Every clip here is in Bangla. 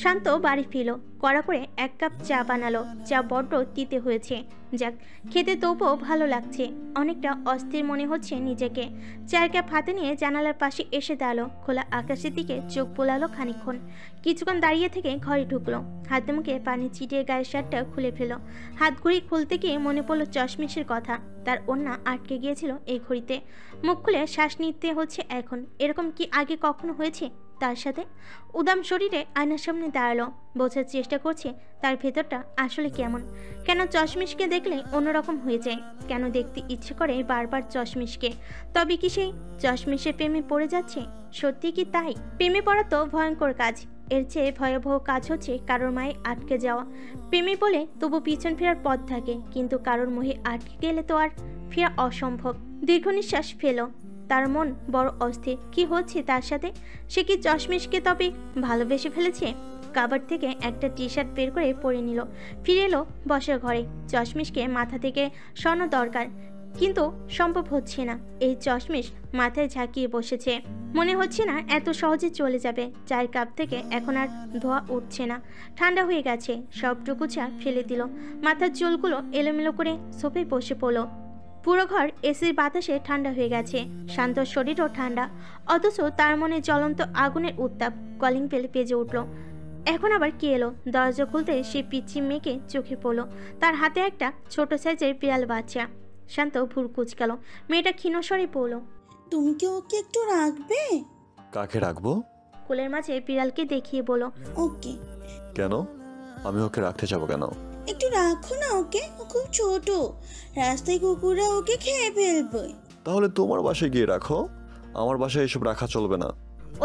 শান্ত বাড়ি ফিরল, কড়া করে 1 কাপ চা বানালো। চা বড্ড তিতে হয়েছে, যাক খেতে তবুও ভালো লাগছে। অনেকটা অস্থির মনে হচ্ছে নিজেকে। চায়ের কাপ হাতে নিয়ে জানালার পাশে এসে দাঁড়ালো। খোলা আকাশের দিকে চোখ বোলালো খানিকক্ষণ। কিছুক্ষণ দাঁড়িয়ে থেকে ঘরে ঢুকলো। হাতে মুখে পানি ছিটিয়ে গায়ের শার্টটা খুলে ফেলো। হাত ঘড়ি খুলতে গিয়ে মনে পড়লো চশমিশের কথা। তার ওড়না আটকে গিয়েছিল এই ঘড়িতে। মুখ খুলে শ্বাস নিতে হচ্ছে এখন। এরকম কি আগে কখনো হয়েছে তার সাথে? উদাম শরীরে আয়নার সামনে দাঁড়ালো। বোঝার চেষ্টা করছে তার ভেতরটা আসলে কেমন। কেন চশমিশকে দেখলে অন্যরকম হয়ে যায়? কেন দেখতে ইচ্ছে করে বারবার চশমিশকে? তবে কি সেই চশমিশের প্রেমে পড়ে যাচ্ছে? সত্যি কি তাই? প্রেমে পড়া তো ভয়ঙ্কর কাজ। এর চেয়ে ভয়াবহ কাজ হচ্ছে কারোর মায়ে আটকে যাওয়া। প্রেমে বলে তবু পিছন ফেরার পথ থাকে, কিন্তু কারোর মোহে আটকে গেলে তো আর ফেরা অসম্ভব। দীর্ঘ নিঃশ্বাস ফেলো। তার মন বড় অস্থির। কি হচ্ছে তার সাথে? সে কি চশমিশকে তবে ভালোবেসে ফেলেছে? কাবার থেকে একটা টি শার্ট বের করে পরে নিল। ফিরে এলো বসার ঘরে। চশমিশকে মাথা থেকে সরানো দরকার, কিন্তু সম্ভব হচ্ছে না। এই চশমিশ মাথায় ঝাঁকিয়ে বসেছে। মনে হচ্ছে না এত সহজে চলে যাবে। চায়ের কাপ থেকে এখন আর ধোয়া উঠছে না, ঠান্ডা হয়ে গেছে। সবটুকু চা ফেলে দিল। মাথার চুলগুলো এলোমেলো করে সোফায় বসে পড়ল। পুরো ঘর এসির বাতাসে ঠান্ডা হয়ে গেছে। শান্ত শরীরও ঠান্ডা, অথচ তার মনে জ্বলন্ত আগুনের উত্তাপ। কলিং বেল বেজে উঠল। এখন আবার কে এলো? দরজা খুলতে সে পিচ্ছি মেয়েকে চোখে পড়ল। তার হাতে একটা ছোট সাইজের বিড়াল বাচ্চা। শান্ত ভুর কুচকালো। মেয়েটা ক্ষীণস্বরে পড়ল, তুমি কি ওকে একটু রাখবে? কাকে রাখবো? কোলের মাঝে বিড়ালকে দেখিয়ে বলো। ওকে। কেন? আমি ওকে রাখতে যাবো কেন? একটু রাখো না ওকে, ও খুব ছোট, রাস্তায় কুকুররা ওকে খেয়ে ফেলবে। তাহলে তোমার বাসায় গিয়ে রাখো, আমার বাসায় এসব রাখা চলবে না।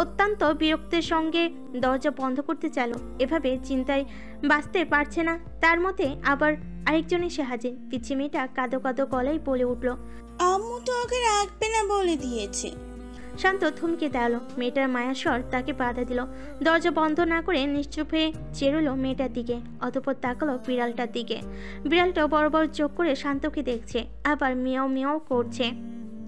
অত্যন্ত বিরক্তের সঙ্গে দরজা বন্ধ করতে চাইল। এভাবে চিন্তায় বাঁচতে পারছে না। তার মতে আবার আরেকজন এসে হাজির। পিচ্ছি মেয়েটা কাঁদো কাঁদো গলায় বলে উঠল, আম্মু তো ওকে রাখবে না বলে দিয়েছে। শান্ত থমকে দাঁড়ালো। মেয়েটার মায়ার স্বর তাকে বাধা দিল। দরজা বন্ধ না করে নিশ্চুপ হয়ে চেয়ে রইল মেয়েটার দিকে। অতঃপর তাকালো বিড়ালটার দিকে। বিড়ালটা বড় বড় চোখ করে শান্তকে দেখছে, আবার মিয়াও মিয়াও করছে।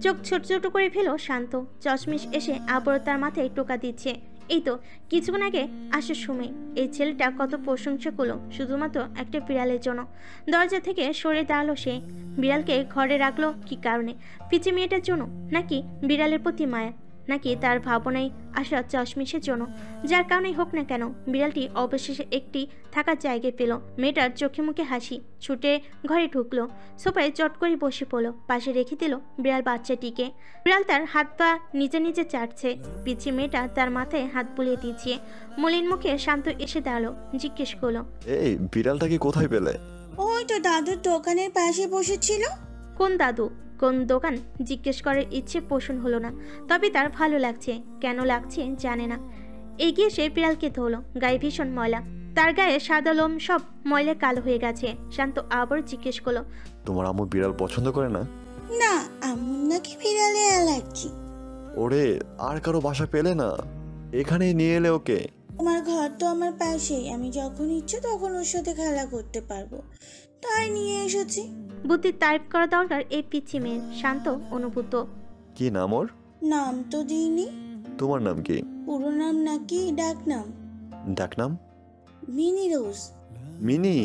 চোখ ছোট ছোট করে ফেলো শান্ত। চশমিশ এসে আবারও তার মাথায় টোকা দিচ্ছে। এই তো কিছুক্ষণ আগে আসার সময় এই ছেলেটা কত প্রশংসা করলো শুধুমাত্র একটা বিড়ালের জন্য। দরজা থেকে সরে দাঁড়ালো সে। বিড়ালকে ঘরে রাখলো কি কারণে? পিচে মেয়েটার জন্য, নাকি বিড়ালের প্রতি মায়া, নাকি তার ভাবনায় আসা চশমিশের জন্য? যার কারণেই হোক না কেন, বিড়ালটি অবশেষে একটি থাকার জায়গায় পেল। মেয়েটার চোখে মুখে হাসি। ছুটে ঘরে ঢুকলো। সোফায় চট করে বসে পড়লো। পাশে রেখে দিল বিড়াল বাচ্চাটিকে। বিড়াল তার হাত পা নিজে নিজে চাটছে। পিছিয়ে মেয়েটা তার মাথায় হাত বুলিয়ে দিচ্ছে। মলিন মুখে শান্ত এসে দাঁড়ালো। জিজ্ঞেস করলো, এই বিড়ালটাকে কোথায় পেলে? ওই তো দাদুর দোকানের পাশে বসেছিল। কোন দাদু, কোন দোকান জিজ্ঞেস করার ইচ্ছে পোষণ হলো না। তবে তার ভালো লাগছে। কেন লাগছে জানে না। এগিয়ে সে বিড়ালকে ধরলো। গায়ে ভীষণ ময়লা। তার গায়ে সাদা লোম সব ময়লা কালো হয়ে গেছে। শান্ত আবার জিজ্ঞেস করলো, তোমার আম্মু বিড়াল পছন্দ করে না? না, আম্মুর নাকি বিড়ালে অ্যালার্জি। ওরে, আর কারো বাসা পেলে না? এখানেই নিয়ে এলে ওকে। আমার ঘর তো আমার পাশেই, আমি যখন ইচ্ছে তখন ওর সাথে খেলা করতে পারবো, তাই নিয়ে এসেছি। বুদ্ধি টাইপ করা দরকার এই পিচ্ছি মেয়ের। শান্ত অনুভূত। কি নাম ওর? নাম তো দিইনি। তোমার নাম কি? পুরো নাম নাকি ডাক নাম? ডাক নাম? মিনি রোজ। মিনি?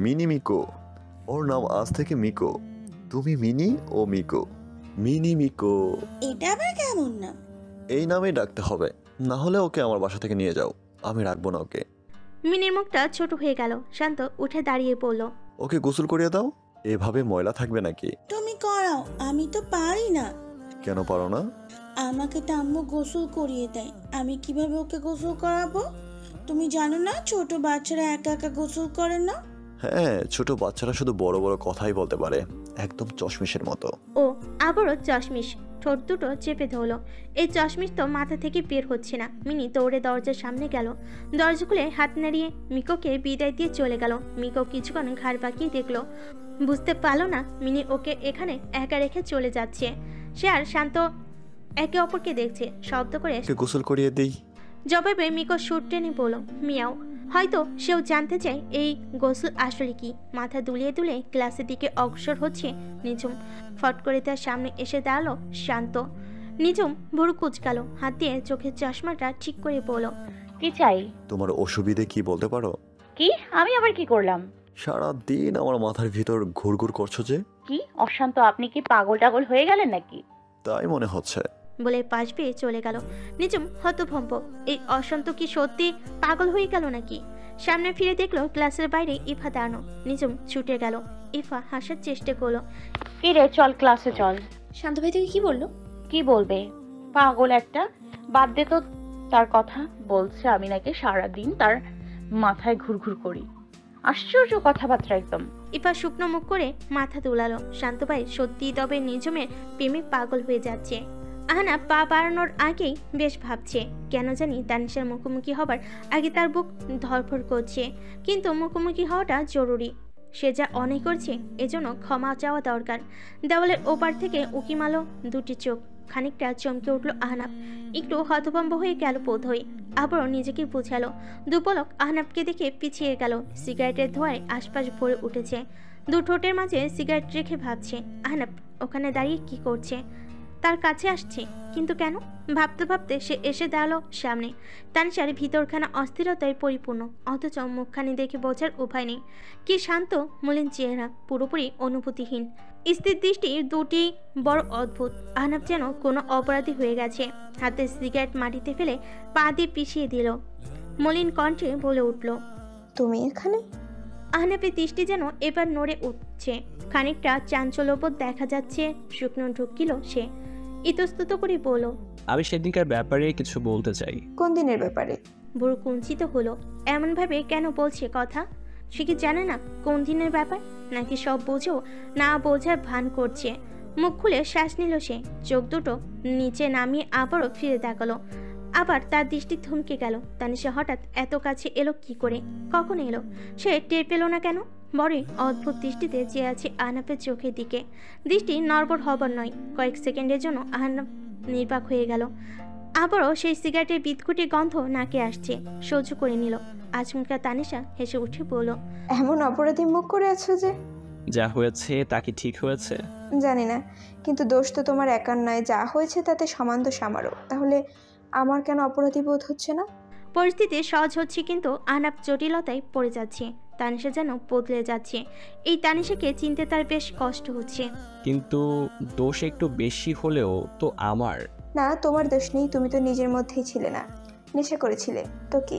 মিনি মিকো। ওর নাম আজ থেকে মিকো। তুমি মিনি, ও মিকো। মিনি মিকো। এটা আবার কেমন নাম? এই নামেই ডাকতে হবে, না হলে ওকে আমার বাসা থেকে নিয়ে যাও। আমি রাখবো না ওকে। মিনির মুখটা ছোট হয়ে গেল। শান্ত উঠে দাঁড়িয়ে পড়ল। ওকে গোসল করিয়ে দাও। এভাবে ময়লা থাকবে নাকি? তুমি করাও, আমি তো পারি না। কেন পারো না? আমাকে তো আম্মু গোসল করিয়ে দেয়, আমি কিভাবে ওকে গোসল করাবো? তুমি জানো না ছোট বাচ্চারা একা একা গোসল করে না? হ্যাঁ, ছোট বাচ্চারা শুধু বড় বড় কথাই বলতে পারে, একদম চশমিশের মতো। ও আবারও চশমিশ। ঠোঁট দুটো চেপে ধরলো। এই চশমিশ তো মাথা থেকে বের হচ্ছে না। মিনি দৌড়ে দরজার সামনে গেল। দরজা খুলে হাত নাড়িয়ে মিকোকে বিদায় দিয়ে চলে গেল। মিকো কিছুক্ষণ ঘাড় বাঁকিয়ে দেখলো। বুঝতে পারলো না মিনি ওকে এখানে একা রেখে চলে যাচ্ছে। সে আর শান্ত একে অপরকে দেখছে। শব্দ করে ওকে গোসল করিয়ে দিই। জবাবে মিকো সুর টেনে বলল, মিয়াও। হয়তো সেও জানতে চায় এই গোসল আসলে কি। মাথা দুলিয়ে দুলিয়ে ক্লাসের দিকে অগ্রসর হচ্ছে নিঝুম। ফট করে তার সামনে এসে দাঁড়ালো শান্ত। নিঝুম ভুরু কুচকালো। হাত দিয়ে চোখের চশমাটা ঠিক করে বলল, কি চাই? তোমার অসুবিধে কি বলতে পারো? কি? আমি আবার কি করলাম? সারা দিন আমার মাথার ভিতর ঘুরঘুর করছো যে। কি অশান্ত, আপনি কি পাগল টাগল হয়ে গেলেন নাকি? তাই মনে হচ্ছে। বলে পাশ বেয়ে চলে গেল। নিজম হতভম্ব, এই অশান্ত কি সত্যি পাগল হয়ে গেল নাকি? সামনে ফিরে দেখলো ক্লাসের বাইরে ইফা দাঁড়ানো। নিজম ছুটে গেল। ইফা হাসার চেষ্টা করলো। কি রে, চল ক্লাসে চল। শান্ত ভাই থেকে কি বললো? কি বলবে? পাগল একটা। বাদ দে তো তার কথা। বলছে আমি নাকি সারাদিন তার মাথায় ঘুরঘুর করি। আশ্চর্য কথাবার্তা একদম। ইফা শুকনো মুখ করে মাথা দুলালো। শান্ত ভাই সত্যি তবে নিজমের প্রেমে পাগল হয়ে যাচ্ছে। আহানা পা বাড়ানোর আগেই বেশ ভাবছে, কেন জানি তানিশার মুখোমুখি হবার আগে তার বুক ধড়ফড় করছে। কিন্তু মুখোমুখি হওয়াটা জরুরি। সে যা অনেক করছে, এজন্য ক্ষমা চাওয়া দরকার। দেওয়ালের ওপার থেকে উকি মারল দুটি চোখ। খানিকটা চমকে উঠল আহনাব। একটু হতভম্ব হয়ে গেল বোধহয়। আবারও নিজেকে বুঝালো। দুপলক আহনাবকে দেখে পিছিয়ে গেল। সিগারেটের ধোঁয়ায় আশপাশ ভরে উঠেছে। দু ঠোঁটের মাঝে সিগারেট রেখে ভাবছে, আহনাব ওখানে দাঁড়িয়ে কি করছে? তার কাছে আসছে, কিন্তু কেন? ভাবতে ভাবতে সে এসে দাঁড়ালো সামনে। তানিশার ভিতরখানা অস্থিরতায় পরিপূর্ণ, অথচ মুখখানি দেখে বোঝার উপায় নেই। কি শান্ত মলিন চেহারা, পুরোপুরি অনুভূতিহীন। স্থির দৃষ্টি দুটি বড় অদ্ভুত। আহনাব যেন কোনো অপরাধী হয়ে গেছে। হাতে সিগারেট মাটিতে ফেলে পা দিয়ে পিছিয়ে দিল। মলিন কণ্ঠে বলে উঠল, তুমি এখানে? আহনাবের দৃষ্টি যেন এবার নড়ে উঠছে। খানিকটা চাঞ্চল্যবোধ দেখা যাচ্ছে। শুকনো ঢুকিল সে। ইতস্তত করে বলল, আমি সেদিনকার ব্যাপারে কিছু বলতে চাই। কোন দিনের ব্যাপারে? বুড়ো কুঞ্চিত হলো। এমনভাবে কেন বলছে কথা? সে কি জানে না কোন দিনের ব্যাপার? নাকি সব বোঝেও না বোঝার ভান করছে? মুখ খুলে শ্বাস নিল সে। চোখ দুটো নিচে নামিয়ে আবারও ফিরে তাকালো। আবার তার দৃষ্টি থমকে গেল। তানিশা হঠাৎ এত কাছে এলো কি করে? কখন এলো? সে টের পেল না কেন? বড়ই অদ্ভুত দৃষ্টিতে চেয়ে আছে আহনাফের চোখের দিকে। দৃষ্টি নড়বড় হবার নয়। কয়েক সেকেন্ডের জন্য আহনাফ নির্বাক হয়ে গেল। আবারও সেই সিগারেটের বিদঘুটে গন্ধ নাকে আসছে। সহ্য করে নিল। আচমকা তানিশা হেসে উঠে বলল, এমন অপরাধী মুখ করে আছো যে। যা হয়েছে তা কি ঠিক হয়েছে? জানি না, কিন্তু দোষ তো তোমার একার নয়। যা হয়েছে তাতে সমান দোষ আমারও। তাহলে আমার কেন অপরাধী বোধ হচ্ছে না? পরিস্থিতি সহজ হচ্ছে, কিন্তু আহনাফ জটিলতায় পড়ে যাচ্ছে। তানিশা যেন বদলে যাচ্ছে। এই তানিশাকে চিনতে তার বেশ কষ্ট হচ্ছে। কিন্তু দোষ একটু বেশি হলেও তো আমার। না, তোমার দোষ নেই। তুমি তো নিজের মধ্যেই ছিলে না, নেশা করেছিলে তো। কি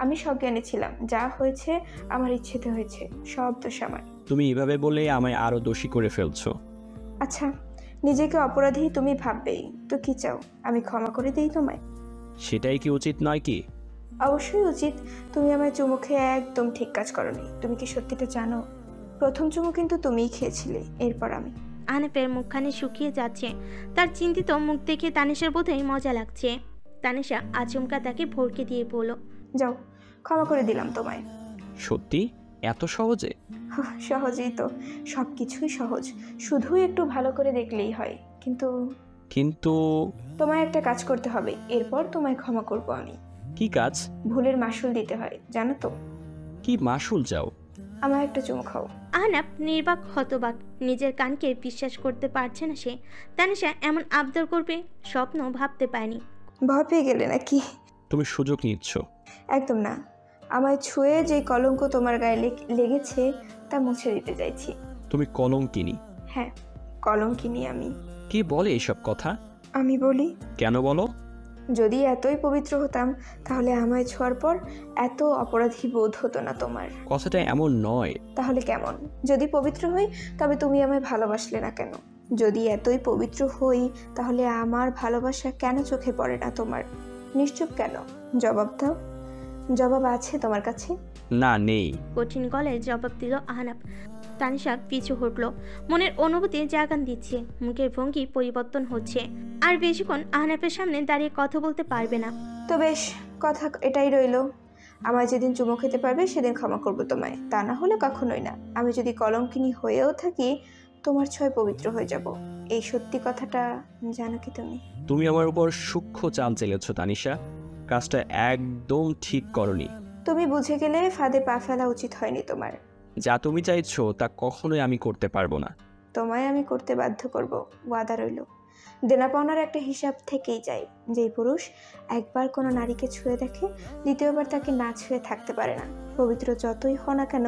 আমি সজ্ঞানে ছিলাম। যা হয়েছে আমার ইচ্ছেতে হয়েছে। সব দোষ আমার। তুমি এভাবে বলে আমায় আরো দোষী করে ফেলছো। আচ্ছা, নিজেকে অপরাধী তুমি ভাববেই তো। কি চাও আমি ক্ষমা করে দিই তোমায়? সেটাই কি উচিত নয় কি? অবশ্যই উচিত। তুমি আমায় চুমু খেয়ে একদম ঠিক কাজ করোনি। তুমি কি সত্যিটা জানো? প্রথম চুমু কিন্তু তুমিই খেয়েছিলে, এরপর আমি। আহনাফের মুখখানি শুকিয়ে যাচ্ছে। তার চিন্তিত মুখ দেখে তানিশার বোধহয় মজা লাগছে। তানিশা আচমকা তাকে ভরকে দিয়ে বলল, যাও, ক্ষমা করে দিলাম তোমায়। সত্যি? এত সহজে? সহজেই তো, সব কিছুই সহজ। শুধু একটু ভালো করে দেখলেই হয়। কিন্তু কিন্তু তোমায় একটা কাজ করতে হবে, এরপর তোমায় ক্ষমা করব আমি। কি কাজ? ভুলের মাসুল দিতে হয়, জানো তো? কি মাসুল চাও? আমার একটা চুমু খাও। আহনাফ নির্বাক হতবাক। নিজের কানকে বিশ্বাস করতে পারছে না সে। তানিশা এমন আবদার করবে স্বপ্ন ভাবতে পায়নি। ভয় পেয়ে গেলে নাকি? তুমি সুযোগ নিচ্ছ। একদম না। আমায় ছুঁয়ে যে কলঙ্ক তোমার গায়ে লেগেছে তা মুছে দিতে চাইছি। তুমি কলঙ্কিনী? হ্যাঁ, কলঙ্কিনী আমি। কি বলে এসব কথা? আমি বলি। কেন বলো? যদি এতই পবিত্র হতাম তাহলে আমায় ছোঁয়ার পর এত অপরাধী বোধ হতো না তোমার। কথাটা এমন নয়। তাহলে কেমন? যদি পবিত্র হই তবে তুমি আমায় ভালোবাসলে না কেন? যদি এতই পবিত্র হই তাহলে আমার ভালোবাসা কেন চোখে পড়ে না তোমার? নিশ্চুপ কেন? জবাব দাও। জবাব আছে তোমার কাছে? না, নেই। কঠিন গলায় জবাব দিল আহনাফ। তানিশা পিছু হটল। মনের অনুভূতি জাগান দিচ্ছে। মুখের ভঙ্গি পরিবর্তন হচ্ছে। আর বেশিক্ষণ আহনাফের সামনে দাঁড়িয়ে কথা বলতে পারবে না। তো বেশ, কথা এটাই রইলো। আমায় যেদিন চুমু খেতে পারবে সেদিন ক্ষমা করবো তোমায়। তা না হলে কখনোই না। আমি যদি কলঙ্কিনী হয়েও থাকি তোমার ছোঁয়ায় পবিত্র হয়ে যাব। এই সত্যি কথাটা জানো কি তুমি? তুমি আমার উপর সূক্ষ্ম চাল চেলেছো তানিশা। কাজটা একদম ঠিক করনি। তুমি বুঝে গেলে ফাঁদে পা ফেলা উচিত হয়নি তোমার। যা তুমি চাইছো তা কখনোই আমি করতে পারবো না। তোমায় আমি করতে বাধ্য করব, ওয়াদা রইল। দেনা পাওনার একটা হিসাব থেকেই যায়। যেই পুরুষ একবার কোনো নারীকে ছুঁয়ে দেখে, দ্বিতীয়বার তাকে না ছুঁয়ে থাকতে পারে না। পবিত্র যতই হও না কেন,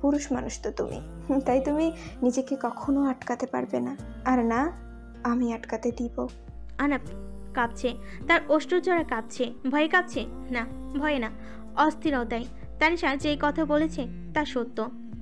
পুরুষ মানুষ তো তুমি, তাই তুমি নিজেকে কখনো আটকাতে পারবে না। আর না, আমি আটকাতে দিব। আহনাফ কাঁপছে, তার অষ্টজোড়া কাঁপছে। ভয়ে কাঁপছে না, ভয়ে না, অস্থিরতায়। তানিশা যেই কথা বলেছে তা সত্য।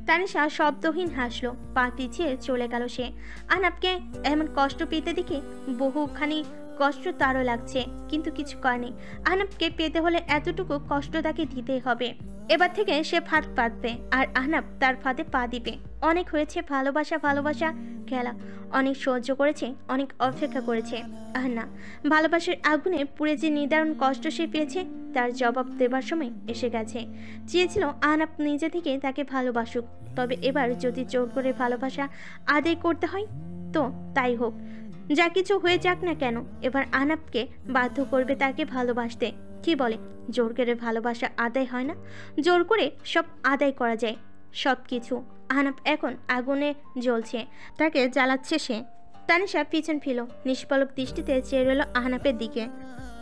তানিশা শব্দহীন হাসলো, পা পিছিয়ে চলে গেল সে। আহনাফকে এমন কষ্ট পেতে দেখে বহুখানি কষ্ট তারও লাগছে, কিন্তু কিছু করেনি। আহনাফকে পেতে হলে এতটুকু কষ্ট তাকে দিতেই হবে। এবার থেকে সে ফাঁদ পাতবে, আর আহনাফ তার ফাঁদে পা দিবে। অনেক হয়েছে ভালোবাসা ভালোবাসা খেলা, অনেক সহ্য করেছে, অনেক অপেক্ষা করেছে। আর না, ভালোবাসার আগুনে পুড়ে যে নিদারুণ কষ্ট সে পেয়েছে, তার জবাব দেবার সময় এসে গেছে। চেয়েছিল আহনাফ নিজে থেকে তাকে ভালোবাসুক, তবে এবার যদি জোর করে ভালোবাসা আদায় করতে হয় তো তাই হোক। যা কিছু হয়ে যাক না কেন, এবার আহনাফকে বাধ্য করবে তাকে ভালোবাসতে। কি বলে, জোর করে ভালোবাসা আদায় হয় না, জোর করে সব আদায় করা যায়, সব কিছু। আহনাফ এখন আগুনে জ্বলছে, তাকে জ্বালাচ্ছে সে। তানিশা পিছন ফিরল, নিষ্পলক দৃষ্টিতে চেয়ে রইল আহনাফের দিকে।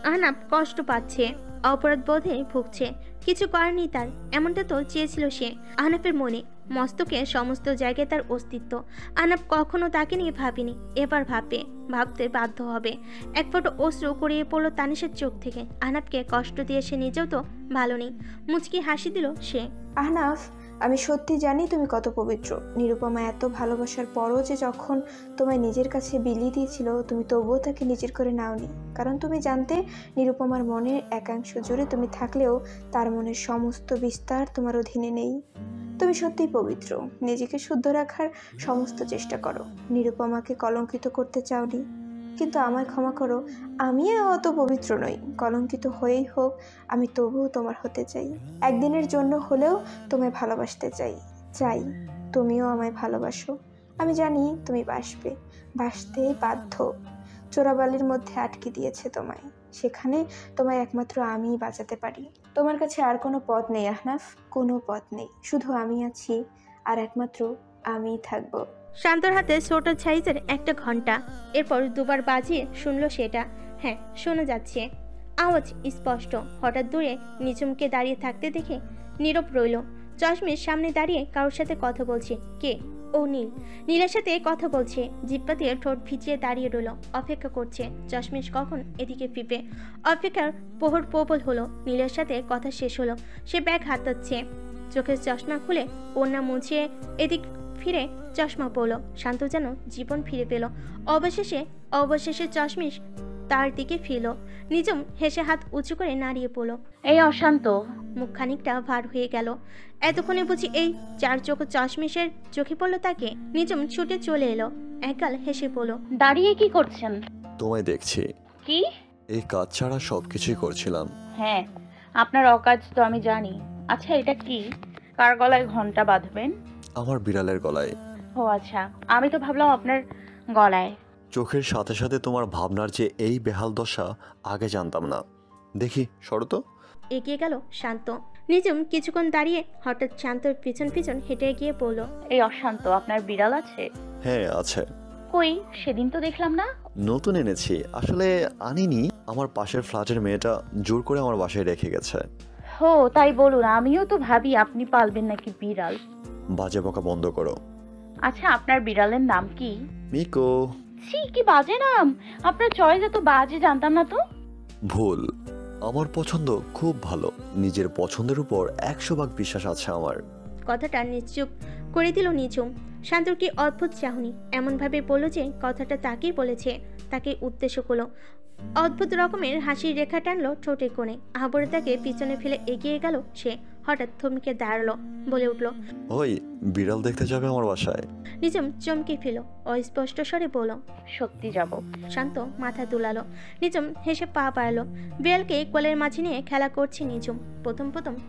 আহনাফ কষ্ট পাচ্ছে, অপরাধ বোধে ভুগছে। কিছু করেনি তার, এমনটা তো চেয়েছিল সে। আহনাফের মনে মস্তকে সমস্ত জায়গায় তার অস্তিত্ব। আহনাফ কখনো তাকে নিয়ে ভাবিনি, এবার ভাববে, ভাবতে বাধ্য হবে। এক ফোঁটা অশ্রু গড়িয়ে পড়লো তানিশার চোখ থেকে। আহনাফকে কষ্ট দিয়ে সে নিজেও তো ভালো নেই। মুচকি হাসি দিল সে। আহনাফ, আমি সত্যি জানি তুমি কত পবিত্র। নিরুপমা এত ভালোবাসার পরও যে যখন তোমায় নিজের কাছে বিলিয়ে দিয়েছিল, তুমি তবুও তাকে নিজের করে নাওনি। কারণ তুমি জানতে, নিরুপমার মনের একাংশ জুড়ে তুমি থাকলেও তার মনের সমস্ত বিস্তার তোমার অধীনে নেই। তুমি সত্যিই পবিত্র, নিজেকে শুদ্ধ রাখার সমস্ত চেষ্টা করো। নিরুপমাকে কলঙ্কিত করতে চাওনি, কিন্তু আমায় ক্ষমা করো, আমিও অত পবিত্র নই। কলঙ্কিত হয়েই হোক, আমি তবুও তোমার হতে চাই। একদিনের জন্য হলেও তোমায় ভালোবাসতে চাই, চাই তুমিও আমায় ভালোবাসো। আমি জানি তুমি বাসবে, বাসতেই বাধ্য। চোরাবালির মধ্যে আটকে দিয়েছে তোমায়, সেখানে তোমায় একমাত্র আমিই বাঁচাতে পারি। তোমার কাছে আর কোনো পথ নেই আহনাফ, কোনো পথ নেই। শুধু আমি আছি, আর একমাত্র আমিই থাকবো। শান্তর হাতে ছোট সাইজের একটা ঘন্টা, এরপর দুবার বাজিয়ে শুনলো সেটা। হ্যাঁ, শোনা যাচ্ছে, আওয়াজ স্পষ্ট। হঠাৎ দূরে নিঝুমকে দাঁড়িয়ে থাকতে দেখে নীরব রইল। চশমের সামনে দাঁড়িয়ে কারোর সাথে কথা বলছে। কে? ও নীল। নীলের সাথে কথা বলছে। জিহ্বা দিয়ে ঠোঁট ভিজিয়ে দাঁড়িয়ে রইল, অপেক্ষা করছে চশমিশ কখন এদিকে ফিরবে। অপেক্ষার প্রহর প্রবল হলো। নীলের সাথে কথা শেষ হলো, সে ব্যাগ হাতাচ্ছে। চোখের চশমা খুলে ওড়না মুছিয়ে এদিক ফিরে চশমা পড়ল। শান্ত যেন জীবন ফিরে পেল। অবশেষে চশমিশ তার দিকে ফিরল। নিঝুম হেসে হাত উঁচু করে নাড়িয়ে পড়ল। এই অশান্ত, মুখ খানিকটা ভার হয়ে গেল। এতক্ষণে বুঝি এই চার চোখ চশমিশের চোখে পড়ল তাকে। নিঝুম ছুটে চলে এলো, একগাল হেসে পড়ল। দাঁড়িয়ে কি করছেন? তোমায় দেখছি। কি? এই কাজ ছাড়া সবকিছুই করছিলাম। হ্যাঁ, আপনার অকাজ তো আমি জানি। আচ্ছা, এটা কি? কার গলায় ঘন্টা বাঁধবেন? আমার বিড়ালের গলায়। ও আচ্ছা, আমি তো ভাবলাম আপনার গলায়। চোখের সাথে সাথে তোমার ভাবনার যে এই বেহাল দশা আগে জানতাম না। দেখি সরো তো। এগিয়ে গেল শান্ত। নিঝুম কিছুক্ষণ দাঁড়িয়ে হঠাৎ শান্তর পিছন পিছন হেঁটে গিয়ে পড়ল। এই অশান্ত, আপনার বিড়াল আছে? হ্যাঁ আছে। কই, সেদিন তো দেখলাম না। নতুন এনেছি, আসলে আনিনি। আমার পাশের ফ্ল্যাটের মেয়েটা জোর করে আমার বাসায় রেখে গেছে। হো, তাই বলুন। আমিও তো ভাবি আপনি পালবেন নাকি বিড়াল। বাজে বকা বন্ধ করো। আচ্ছা, আপনার বিড়ালের নাম কি? মিকো। ছি, কি বাজে নাম। আপনার চয়েস এত বাজে, জানতাম না তো। ভুল, আমার পছন্দ খুব ভালো। নিজের পছন্দের উপর 100 ভাগ বিশ্বাস আছে আমার। কথাটা নিশ্চুপ করে দিল নিঝুম। শান্তর কি অদ্ভুত চাহনি, এমনভাবে বলল যে কথাটা তাকেই বলেছে, তাকে উদ্দেশ্য করলো। অদ্ভুত রকমের হাসির রেখা টানলো ঠোঁটে কোণে। আবরে তাকে পিছনে ফেলে এগিয়ে গেল সে। হঠাৎ থমকে দাঁড়ালো, বলে উঠল, ওই বিড়াল দেখতে যাবে আমার বাসায়? নিঝুম চমকে ফেল, অস্পষ্ট স্বরে বলল, সত্যি যাব। শান্ত মাথা দুলালো। নিঝুম হেসে পা বাড়ালো। বিড়ালকে কোলের মাঝে নিয়ে খেলা করছে নিঝুম। প্রথম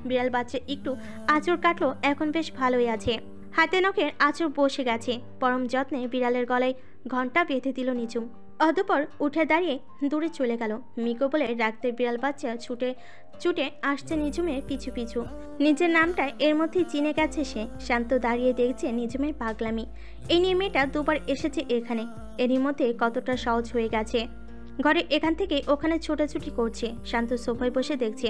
বিড়াল বাচ্চা একটু আঁচড় কাটলো, এখন বেশ ভালোই আছে। হাতে নখের আঁচড় বসে গেছে। পরম যত্নে বিড়ালের গলায় ঘন্টা বেঁধে দিল নিঝুম। অতঃপর উঠে দাঁড়িয়ে দূরে চলে গেল। মিকো বলে ডাকতে বিড়াল বাচ্চা ছুটে আসছে নিঝুমের পিছু পিছু। নিজের নামটা এর মধ্যেই চিনে গেছে সে। শান্ত দাঁড়িয়ে দেখছে নিঝুমের পাগলামি। এই নিয়ে মেয়েটা দুবার এসেছে এখানে, এরই মধ্যে কতটা সহজ হয়ে গেছে। ঘরে এখান থেকে ওখানে ছোটাছুটি করছে, শান্ত সোফায় বসে দেখছে।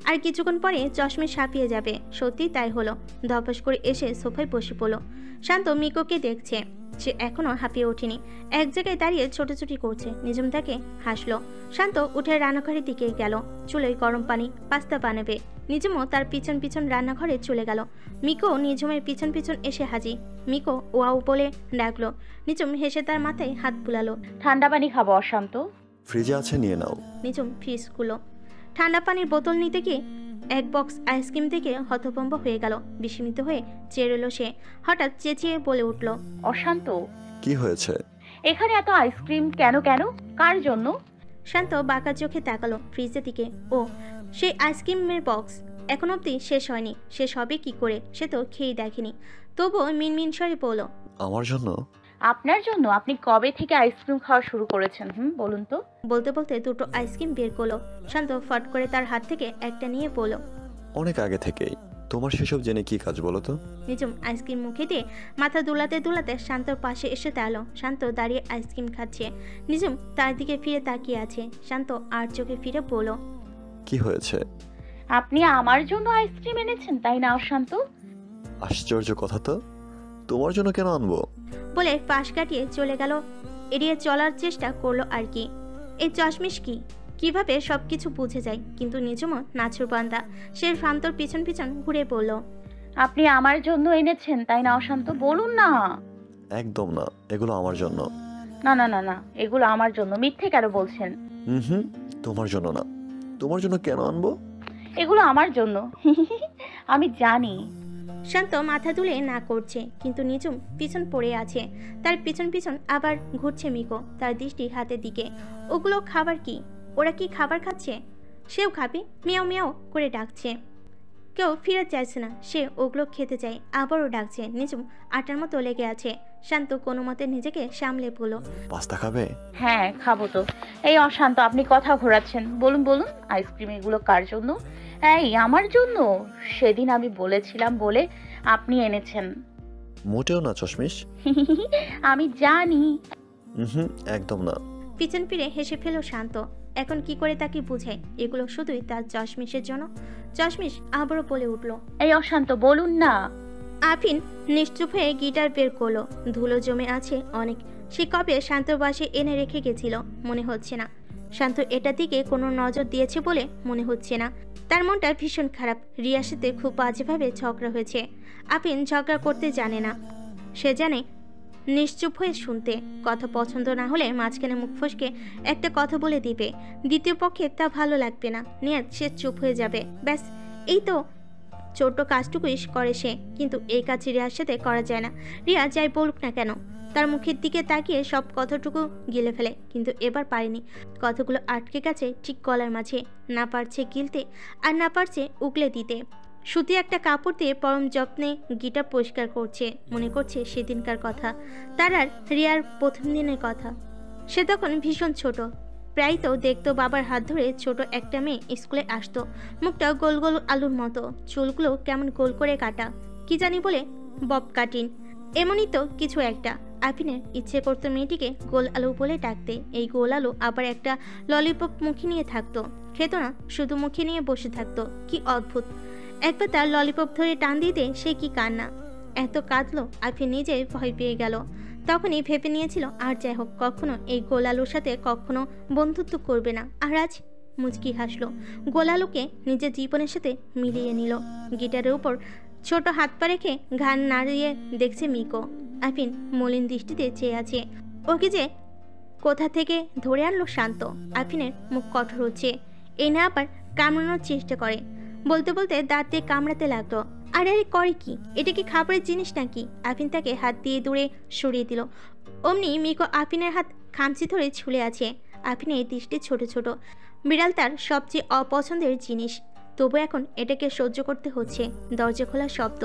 আর কিছুক্ষণ পরে চশমে সাপিয়ে যাবে। সত্যি তাই হলো। ধপাস করে এসে সোফায় বসে পড়ল। শান্ত মিকোকে দেখছে, সে এখনো হাঁপিয়ে ওঠেনি। এক জায়গায় দাঁড়িয়ে ছোটাছুটি করছে। নিজম তাকে হাসলো। শান্ত উঠে রান্নাঘরের দিকে গেল। চুলোয় গরম পানি, পাস্তা বানাবে। নিজমও তার পিছন পিছন রান্নাঘরে চলে গেল। মিকো নিজমের পিছন পিছন এসে হাজির। মিকো ওয়াও বলে ডাকলো। নিজম হেসে তার মাথায় হাত বুলালো। ঠান্ডা পানি খাবো অশান্ত? ফ্রিজে আছে, নিয়ে নাও। নিজম ফ্রিজ খুলো। ঠান্ডা পানির বোতল নিতে গিয়ে এক বক্স আইসক্রিম থেকে হতভম্ব হয়ে গেল। বিস্মিত হয়ে চেয়ে রইল সে। হঠাৎ চেঁচিয়ে বলে উঠল, অশান্ত, কি হয়েছে? এখানে এত আইসক্রিম কেন? কেন? কার জন্য? শান্ত বাঁকা চোখে তাকালো ফ্রিজের দিকে। ও, সেই আইসক্রিমের বক্স এখন অবধি শেষ হয়নি। শেষ হবে কি করে? সে তো খেয়েই দেখেনি। তবুও মিনমিন স্বরে বলল, আমার জন্য? আপনার জন্য? আপনি কবে থেকে আইসক্রিম খাওয়া শুরু করেছেন বলুন তো? বলতে বলতে দুটো আইসক্রিম বের করলো। শান্ত ফট করে তার হাত থেকে একটা নিয়ে বলল, অনেক আগে থেকেই। তোমার সেসব জেনে কি কাজ বলো তো? নিজম আইসক্রিম মুখে দিয়ে মাথা দুলাতে দুলাতে শান্তর পাশে এসে দাঁড়ালো। শান্ত দাঁড়িয়ে আইসক্রিম খাচ্ছে। নিজম তার দিকে ফিরে তাকিয়ে আছে। শান্ত আর চোখে ফিরে বলল, কি হয়েছে? আপনি আমার জন্য আইসক্রিম এনেছেন তাই না অশান্ত? আশ্চর্য কথা তো। তোমার জন্য কেন আনবো? বলে পাশ কাটিয়ে চলে গেল। এড়িয়ে চলার চেষ্টা করলো আর কি। এই চশমিশ কি কিভাবে সবকিছু বুঝে যায়, কিন্তু নিজমও নাছুর বান্দা। সে শান্তর পিছন পিছন ঘুরে বলল, আপনি আমার জন্য এনেছেন তাই না অশান্ত? বলুন না। একদম না, এগুলো আমার জন্য। না না না না, এগুলো আমার জন্য। মিথ্যে কেন বলছেন? হুম, তোমার জন্য না। তোমার জন্য কেন আনবো? এগুলো আমার জন্য। আমি জানি। শান্ত মাথা তুলে না করছে, কিন্তু নিজম পিছন পড়ে আছে। তার পিছন পিছন আবার ঘুরছে মিকো, তার দৃষ্টি হাতের দিকে। ওগুলো খাবার কি? ওরা কি খাবার খাচ্ছে? সেও খাবে। মেয়াও মেয়াও করে ডাকছে। কেউ ফিরে চাইছে না, সে ওগুলো খেতে চায়। আবারও ডাকছে। নিজম আটার মতো লেগে আছে। শান্ত কোনো মতে নিজেকে সামলে বলল, পাস্তা খাবে? হ্যাঁ খাবো তো। এই অশান্ত, আপনি কথা ঘোরাচ্ছেন। বলুন বলুন, আইসক্রিম এগুলো কার জন্য? এই আমার জন্য। সেদিন আমি বলেছিলাম বলে আপনি এনেছেন। মোটেও না চশমিশ। আমি জানি। হুম, একদম না। পিছন ফিরে হেসে ফেল শান্ত। এখন কি করে তাকে বুঝায় এগুলো শুধুই তার চশমিশের জন্য? চশমিশ আবারও বলে উঠল, এই অশান্ত বলুন না। আফিন নিশ্চুপ হয়ে গিটার বের করলো। ধুলো জমে আছে অনেক। সে কবে শান্তর বাসে এনে রেখে গেছিল মনে হচ্ছে না। শান্ত এটার দিকে কোনো নজর দিয়েছে বলে মনে হচ্ছে না। তার মনটা ভীষণ খারাপ। রিয়ার সাথে খুব বাজেভাবে ঝগড়া হয়েছে। আফিন ঝগড়া করতে জানে না। সে জানে নিশ্চুপ হয়ে শুনতে। কথা পছন্দ না হলে মাঝখানে মুখ ফসকে একটা কথা বলে দিবে। দ্বিতীয় পক্ষে তা ভালো লাগবে না। নিয়ত সে চুপ হয়ে যাবে। ব্যাস, এই তো ছোট্ট কাজটুকুই করে সে। কিন্তু এই কাজ রিয়ার সাথে করা যায় না। রিয়া যাই বলুক না কেন, তার মুখের দিকে তাকিয়ে সব কথাটুকু গিলে ফেলে। কিন্তু এবার পারেনি। কথাগুলো আটকে গেছে ঠিক গলার মাঝে। না পারছে গিলতে, আর না পারছে উগলে দিতে। সুতি একটা কাপড় দিয়ে পরম যত্নে গিটার পরিষ্কার করছে। মনে করছে সেদিনকার কথা, তার আর রিয়ার প্রথম দিনের কথা। সে তখন ভীষণ ছোট। প্রায় তো দেখতো বাবার হাত ধরে ছোট একটা মেয়ে স্কুলে আসতো। মুখটা গোল গোল আলুর মতো, চুলগুলো কেমন গোল করে কাটা, কি জানি বলে বব কাটিন। এমনই তো কিছু একটা। আফিনের ইচ্ছে করতো মেয়েটিকে গোল আলু বলে ডাকতে। এই গোল আলু আবার একটা ললিপপ মুখে নিয়ে থাকতো। খেত না, শুধু মুখে নিয়ে বসে থাকতো। কি অদ্ভুত! একবার তার ললিপপ ধরে টান দিতে সে কি কান্না! এত কাঁদলো আফিন নিজে ভয় পেয়ে গেল। তখনই ভেবে নিয়েছিল আর যাই হোক কখনো এই গোলালুর সাথে কখনো বন্ধুত্ব করবে না। আর আজ মুচকি হাসলো। গোলালুকে নিজের জীবনের সাথে মিলিয়ে নিল। গিটারের উপর ছোট হাত পা রেখে ঘাড় নাড়িয়ে দেখছে মিকো। আফিন মলিন দৃষ্টিতে চেয়ে আছে। ওকে যে কোথা থেকে ধরে আনলো শান্ত। আফিনের মুখ কঠোর হচ্ছে। এই না আবার কামড়ানোর চেষ্টা করে। বলতে বলতে দাঁত দিয়ে কামড়াতে লাগলো। আরে আরে করে কি? এটা কি খাবারের জিনিস নাকি? আফিন তাকে হাত দিয়ে দূরে সরিয়ে দিল। অমনি মিকো আফিনের হাত খামচি ধরে ঝুলে আছে। আফিনের দৃষ্টি ছোট ছোট। বিড়াল তার সবচেয়ে অপছন্দের জিনিস, তবু এখন এটাকে সহ্য করতে হচ্ছে। দরজা খোলার শব্দ।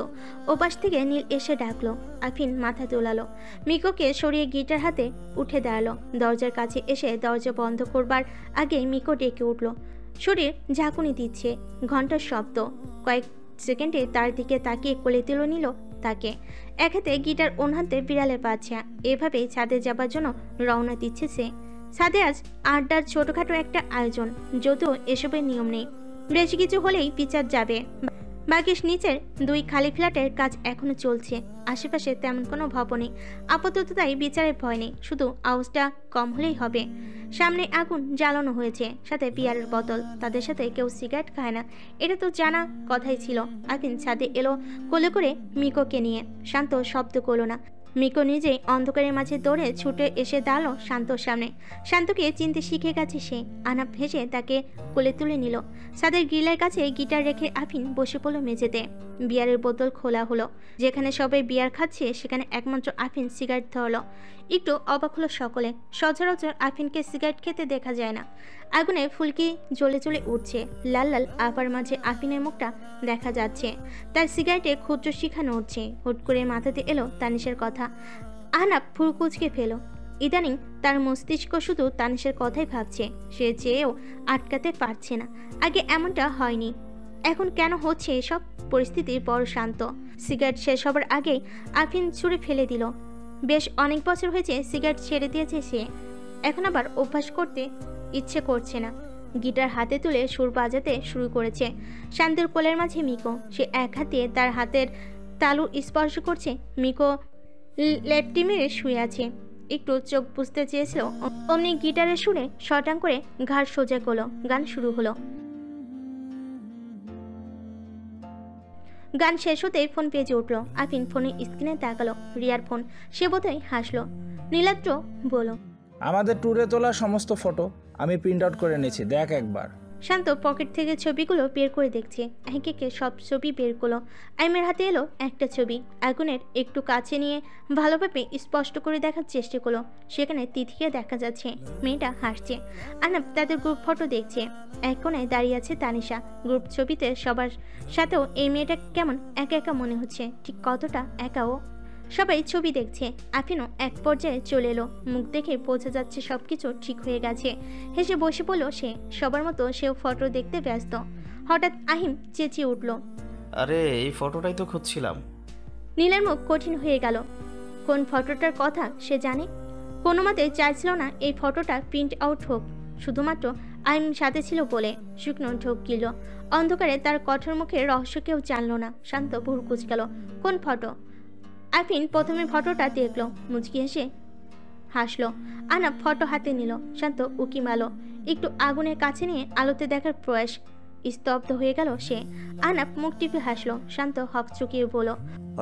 ওপাশ থেকে নীল এসে ডাকলো। আফিন মাথা তোলালো। মিকোকে সরিয়ে গিটার হাতে উঠে দাঁড়ালো। দরজার কাছে এসে দরজা বন্ধ করবার আগে মিকো ডেকে উঠল। শরীর ঝাঁকুনি দিচ্ছে। ঘন্টার শব্দ। কয়েক সেকেন্ডে তার দিকে তাকিয়ে কোলে তুলে নিল তাকে। এক হাতে গিটার, অন্য হাতে বিড়ালের বাচ্চা। এভাবেই ছাদে যাবার জন্য রওনা দিচ্ছে সে। ছাদে আজ আড্ডার ছোটখাটো একটা আয়োজন, যদিও এসবের নিয়ম নেই। বেশি কিছু হলেই বিচার যাবে। বাকি নিচের 2 খালি ফ্ল্যাটের কাজ এখনো চলছে। আশেপাশে তেমন কোনো ভবন নেই। আপাতত তাই বিচারের ভয় নেই, শুধু আওয়াজটা কম হলেই হবে। সামনে আগুন জ্বালানো হয়েছে, সাথে বিয়ারের বোতল। তাদের সাথে কেউ সিগারেট খায় না, এটা তো জানা কথাই ছিল। আফিন ছাদে এলো কোলে করে মিকোকে নিয়ে। শান্ত শব্দ করলো না। মিকো নিজেই অন্ধকারের মাঝে দৌড়ে ছুটে এসে দাঁড়ালো শান্তর সামনে। শান্তকে চিনতে শিখে গেছে সে। আনাপ হেসে তাকে কোলে তুলে নিল। ছাদের গ্রিলের কাছে গিটার রেখে আফিন বসে পড়ল মেঝেতে। বিয়ারের বোতল খোলা হলো। যেখানে সবাই বিয়ার খাচ্ছে সেখানে একমাত্র আফিন সিগারেট ধরলো। একটু অবাক হলো সকলে। সচরাচর আফিনকে সিগারেট খেতে দেখা যায় না। আগুনে ফুলকি জ্বলে জ্বলে উঠছে। লাল লাল আপার মাঝে আফিনের মুখটা দেখা যাচ্ছে। তার সিগারেটে ক্ষুদ্র শিখানো উঠছে। হুট করে মাথাতে এলো তানিশের কথা। আহনাব ফুল কুচকে ফেলো। ইদানিং তার মস্তিষ্ক শুধু তানিশের কথাই ভাবছে। সে চেয়েও আটকাতে পারছে না। আগে এমনটা হয়নি, এখন কেন হচ্ছে এসব? পরিস্থিতি বড় শান্ত। সিগারেট শেষ হবার আগেই আফিন ছুঁড়ে ফেলে দিল। বেশ অনেক বছর হয়েছে সিগারেট ছেড়ে দিয়েছে সে, এখন আবার অভ্যাস করতে ইচ্ছে করছে না। গিটার হাতে তুলে সুর বাজাতে শুরু করেছে। শান্তির কোলের মাঝে মিকো। সে এক হাতে তার হাতের তালু স্পর্শ করছে। মিকো লেপটি মেরে শুয়ে আছে। একটু চোখ বুঝতে চেয়েছিল, অমনি গিটারের সুরে শটাং করে ঘাড় সোজা করলো। গান শুরু হলো। গান শেষ হতেই ফোন বেজে উঠল। আফিন ফোনের স্ক্রিনে তাকালো। রিয়ার ফোন। সে বোধহয় হাসলো। নীলাদ্র বলো, আমাদের ট্যুরে তোলা সমস্ত ফটো আমি প্রিন্ট আউট করে নিয়েছি, দেখ একবার। শান্ত পকেট থেকে ছবিগুলো বের করে দেখছে। একে সব ছবি বের করলো। আইমের হাতে এলো একটা ছবি। আগুনের একটু কাছে নিয়ে ভালোভাবে স্পষ্ট করে দেখার চেষ্টা করলো। সেখানে তিথিকে দেখা যাচ্ছে। মেয়েটা হাসছে। আনাপ তাদের গ্রুপ ফটো দেখছে। এক কোণায় দাঁড়িয়ে আছে তানিশা। গ্রুপ ছবিতে সবার সাথেও এই মেয়েটা কেমন একা একা মনে হচ্ছে। ঠিক কতটা একাও। সবাই ছবি দেখছে। আফিনও এক পর্যায়ে চলে এলো। মুখ দেখে বোঝা যাচ্ছে সবকিছু ঠিক হয়ে গেছে। হেসে বসে পড়লো সে। সবার মতো সেও ফটো দেখতে ব্যস্ত। হঠাৎ আহিম চেঁচিয়ে উঠল, আরে এই ফটোটাই তো খুঁজছিলাম। নীলের মুখ কঠিন হয়ে গেল। কোন ফটোটার কথা সে জানে। কোনো মতে চাইছিল না এই ফটোটা প্রিন্ট আউট হোক। শুধুমাত্র আহিম সাথে ছিল বলে শুকনো ঢোক গিল। অন্ধকারে তার কঠোর মুখের রহস্য কেউ জানল না। শান্ত ভুরু কুঁচকাল। কোন ফটো? আফিন প্রথমে ফটোটা দেখলো, মুচকি হেসে হাসলো। আনাপ ফটো হাতে নিল। শান্ত উকি মারল। একটু আগুনের কাছে নিয়ে আলোতে দেখার প্রয়াস। স্তব্ধ হয়ে গেল সে। আনাপ মুখ টিপে হাসলো। শান্ত হক চুকিয়ে বলল,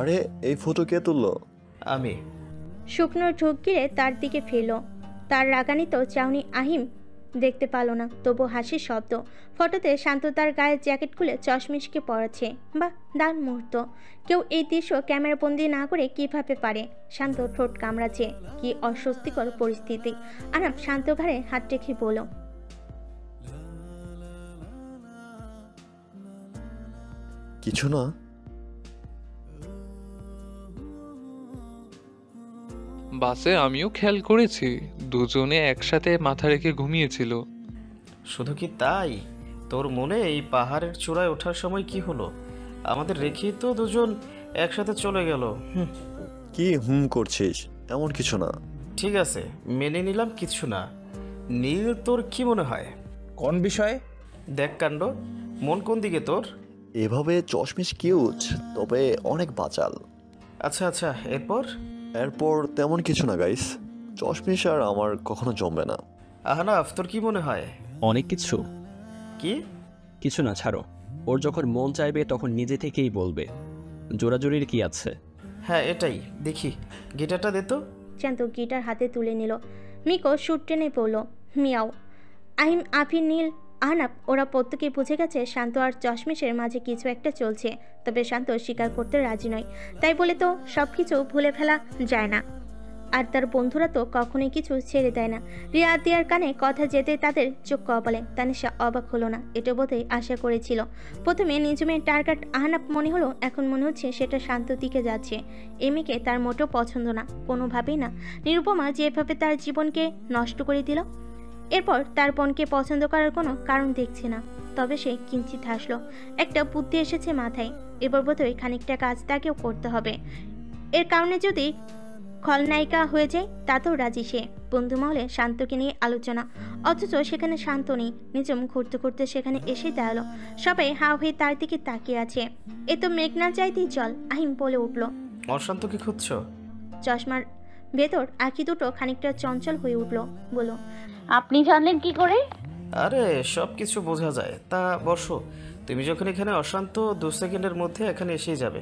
আরে এই ফটো কে তুললো? আমি। শুকনো ঢোক গিরে তার দিকে ফিরল। তার রাগান্বিত চাউনি আহিম দেখতে পালো না, তবু হাসির শব্দ। ফটোতে শান্ত তার গায়ের জ্যাকেট খুলে চশমিশকে পড়াচ্ছে। বাহ, দারুণ মুহূর্ত। কেউ এই দৃশ্য ক্যামেরাবন্দি না করে কিভাবে পারে? শান্ত ঠোঁট কামড়াচ্ছে। কি অস্বস্তিকর পরিস্থিতি। আনাপ শান্ত ঘাড়ে হাত রেখে বলল, কিছু না। বাসে আমিও খেয়াল করেছি দুজনে একসাথে মাথা রেখে ঘুমিয়েছিল। শুধু কি তাই? তোর মনে এই পাহাড়ের চূড়ায় ওঠার সময় কি হলো? আমাদের রেখেই তো দুজন একসাথে চলে গেল। কি করছিস? এমন কিছু না। ঠিক আছে, মেনে নিলাম কিছু না। নীল, তোর কি মনে হয়? কোন বিষয়ে? দেখ কাণ্ড, মন কোন দিকে তোর? এভাবে চশমিশ কিউট, তবে অনেক বাচাল। আচ্ছা আচ্ছা, এরপর? এরপর তেমন কিছু না গাইস। চশমিশ আর আমার কখনো জমবে না। আহনাফ, তোর কি মনে হয়? অনেক কিছু। কি? কিছু না, ছাড়ো। ওর যখন মন চাইবে তখন নিজে থেকেই বলবে। জোরাজোরির কি আছে? হ্যাঁ এটাই। দেখি গিটারটা দে তো। শান্ত গিটার হাতে তুলে নিল। মিকো সুর টেনে পড়ল। মিয়াও। আহিম, আফিন, নীল, আহনাপ ওরা প্রত্যেকেই বুঝে গেছে শান্ত আর চশমিশের মাঝে কিছু একটা চলছে। তবে শান্ত স্বীকার করতে রাজি নয়। তাই বলে তো সব কিছু ভুলে ফেলা যায় না। আর তার বন্ধুরা তো কখনোই কিছু ছেড়ে দেয় না। রিয়া দিয়ার কানে কথা যেতে তাদের চোখ কপালে। তানিশা অবাক হলো না, এটা বোধহয় আশা করেছিল। প্রথমে নিজমের টার্গেট আহনাপ মনে হলো, এখন মনে হচ্ছে সেটা শান্ত দিকে যাচ্ছে। এমিকে তার মোটেও পছন্দ না, কোনোভাবেই না। নিরুপমা যেভাবে তার জীবনকে নষ্ট করে দিল, এরপর তার বোনকে পছন্দ করার কোনো কারণ দেখছে না। তবে সে কিঞ্চিত হাসলো। একটা বুদ্ধি এসেছে মাথায়, এবার বোধহয় খানিকটা কাজ তাকেও করতে হবে। এর কারণে যদি খলনায়িকা হয়ে যায় তাতেও রাজি সে। বন্ধু মহলে শান্তকে নিয়ে আলোচনা, অথচ সেখানে শান্ত নেই। নিজম ঘুরতে ঘুরতে সেখানে এসে দাঁড়ালো। সবাই হা হয়ে তার দিকে তাকিয়ে আছে। এ তো মেঘনা চাইতেই জল। আহিম বলে উঠল। অশান্ত কি খুঁজছো? চশমার ভেতর আঁখি দুটো খানিকটা চঞ্চল হয়ে উঠল, বলো। আপনি জানলেন কি করে? আরে সব কিছু বোঝা যায়। তা বসো, তুমি যখন এখানে অশান্ত 2 সেকেন্ডের মধ্যে এখানে এসেই যাবে।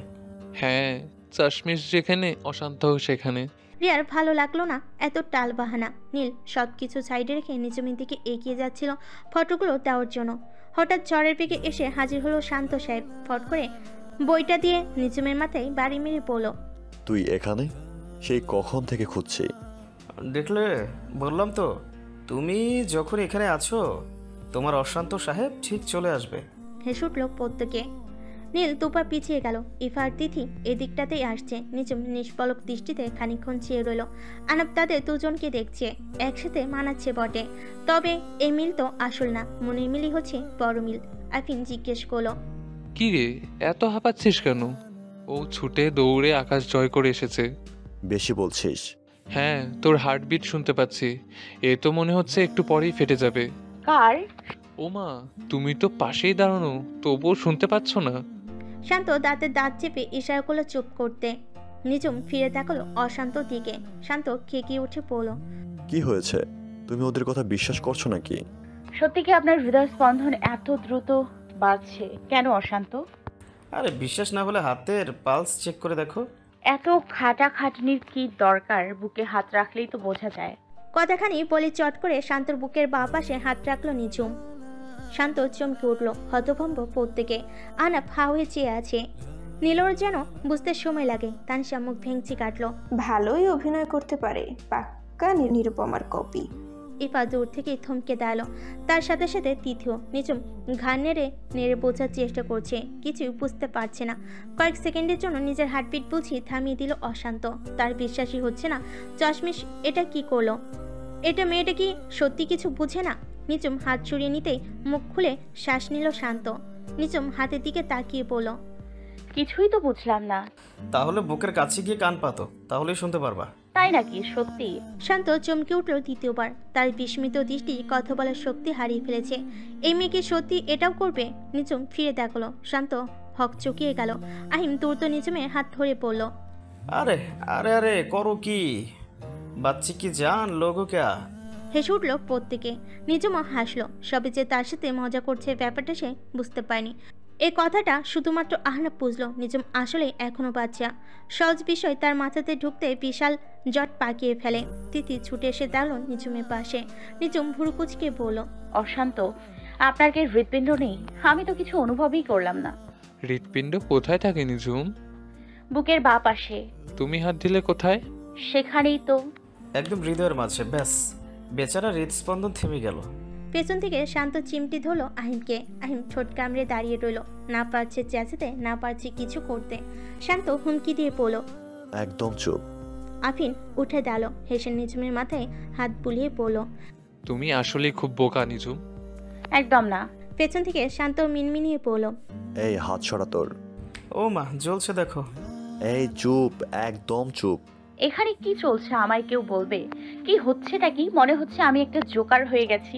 হ্যাঁ, চাশমিশ যেখানে অশান্তও সেখানে। রিয়ার ভালো লাগলো না এত টাল বাহানা। নীল সব কিছু সাইডে রেখে নিজমের দিকে এগিয়ে যাচ্ছিল ফটোগুলো দেওয়ার জন্য। হঠাৎ ঝড়ের বেগে এসে হাজির হলো শান্ত সাহেব। ফট করে বইটা দিয়ে নিজমের মাথায় বাড়ি মেরে পড়ল। তুই এখানে? সেই কখন থেকে খুঁজছি। দেখলে, বললাম তো, তুমি যখন এখানে আছো তোমার অশান্ত সাহেব ঠিক চলে আসবে। হেসে উঠল প্রত্যেকে। নীল দুপা পিছিয়ে গেল। ইফার তিথি এদিকটাতেই আসছে। নিজম নিষ্পলক দৃষ্টিতে খানিকক্ষণ চেয়ে রইল। আনাপ তাদের দুজনকে দেখছে, একসাথে মানাচ্ছে বটে, তবে এই মিল তো আসল না, মনের মিলই হচ্ছে বড় মিল। আফিন জিজ্ঞেস করলো, কি রে, এত হাঁপাচ্ছিস কেন? ও ছুটে দৌড়ে আকাশ জয় করে এসেছে। বেশি বলছিস। হ্যাঁ, তোর হার্টবিট শুনতে পাচ্ছি। এ তো মনে হচ্ছে একটু পরেই ফেটে যাবে। কার? ওমা, তুমি তো পাশেই দাঁড়ানো, তবুও শুনতে পাচ্ছ না? শান্ত দাঁতে দাঁত চেপে ইশারা করলো চুপ করতে। নিজম ফিরে তাকালো অশান্তর দিকে। শান্ত খেকিয়ে উঠে পড়ল, কি হয়েছে? তুমি ওদের কথা বিশ্বাস করছো নাকি? সত্যি কি আপনার হৃদয় স্পন্দন এত দ্রুত বাড়ছে কেন অশান্ত? আরে বিশ্বাস না হলে হাতের পালস চেক করে দেখো। এত খাটাখাটনির কি দরকার? বুকে হাত রাখলেই তো বোঝা যায়। কথাখানি বলে চট করে শান্তর বুকের বাঁ পাশে হাত রাখলো নিজম। শান্ত চমকে উঠল, হতভম্ব প্রত্যেকে। আনাপ হা হয়ে চেয়ে আছে। নীলর যেন বুঝতে সময় লাগে। তানসা মুখ ভেঙচি কাটলো। ভালোই অভিনয় করতে পারে, পাক্কা নিরুপমার কপি। ইফা দূর থেকে থমকে দাঁড়ালো, তার সাথে সাথে তৃতীয়। নিজম ঘাড় নেড়ে নেড়ে বোঝার চেষ্টা করছে, কিছুই বুঝতে পারছে না। কয়েক সেকেন্ডের জন্য নিজের হার্টবিট বুঝিয়ে থামিয়ে দিল অশান্ত। তার বিশ্বাসই হচ্ছে না চশমিশ এটা কি করলো। এটা মেয়েটা কি সত্যি কিছু বুঝে না? নিজম হাত সরিয়ে নিতেই মুখ খুলে শ্বাস নিল শান্ত। নিজম হাতের দিকে তাকিয়ে পড়ল, কিছুই তো বুঝলাম না। তাহলে বুকের কাছে গিয়ে কান পাতো, তাহলেই শুনতে পারবা। তাই নাকি? সত্যি? শান্ত চমকে উঠল দ্বিতীয়বার। তার বিস্মিত দৃষ্টি কথা বলার শক্তি হারিয়ে ফেলেছে। এই মেয়েকে সত্যি এটাও করবে? নিজম ফিরে দেখলো, শান্ত হক চকিয়ে গেল। আহিম দ্রুত নিজমের হাত ধরে পড়ল। আরে আরে আরে করো কি? বাচ্চি কি জান লোগো ক্যা? হেসে উঠল প্রত্যেকে। নিজমও হাসলো। সবে যে তার সাথে মজা করছে ব্যাপারটা সে বুঝতে পারেনি। এই কথাটা শুধুমাত্র আহনাব বুঝলো। নিজম আসলে এখনো বাচ্চা। সহজ বিষয় তার মাথাতে ঢুকতে বিশাল জট পাকিয়ে ফেলে। তিথি ছুটে এসে দাঁড়ালো নিজমের পাশে। নিজম ভুরু কুচকে বলল, অশান্ত, আপনার কি হৃৎপিণ্ড নেই? আমি তো কিছু অনুভবই করলাম না। হৃৎপিণ্ড কোথায় থাকে নিজুম? বুকের বাঁ পাশে। তুমি হাত দিলে কোথায়? সেখানেই তো। একদম হৃদয়ের মাঝে। ব্যাস, বেচারা হৃদস্পন্দন থেমে গেল। পেছন থেকে শান্ত চিমটি ধরলো আহিমকে। আহিম ঠোঁট কামড়ে দাঁড়িয়ে রইল, না পারছে চেঁচাতে, না পারছে কিছু করতে। শান্ত হুমকি দিয়ে পড়ল, একদম চুপ। আফিন উঠে দাঁড়ালো, হেসে নিজমের মাথায় হাত বুলিয়ে পড়ল, তুমি আসলে খুব বোকা নিজুম। একদম না। পেছন থেকে শান্ত মিনমিনিয়ে পড়ল, এই হাত সরা তোর। ও মা, জ্বলছে দেখো। এই চুপ, একদম চুপ। এখানে কি চলছে আমায় কেউ বলবে? কি হচ্ছেটা কি? মনে হচ্ছে আমি একটা জোকার হয়ে গেছি,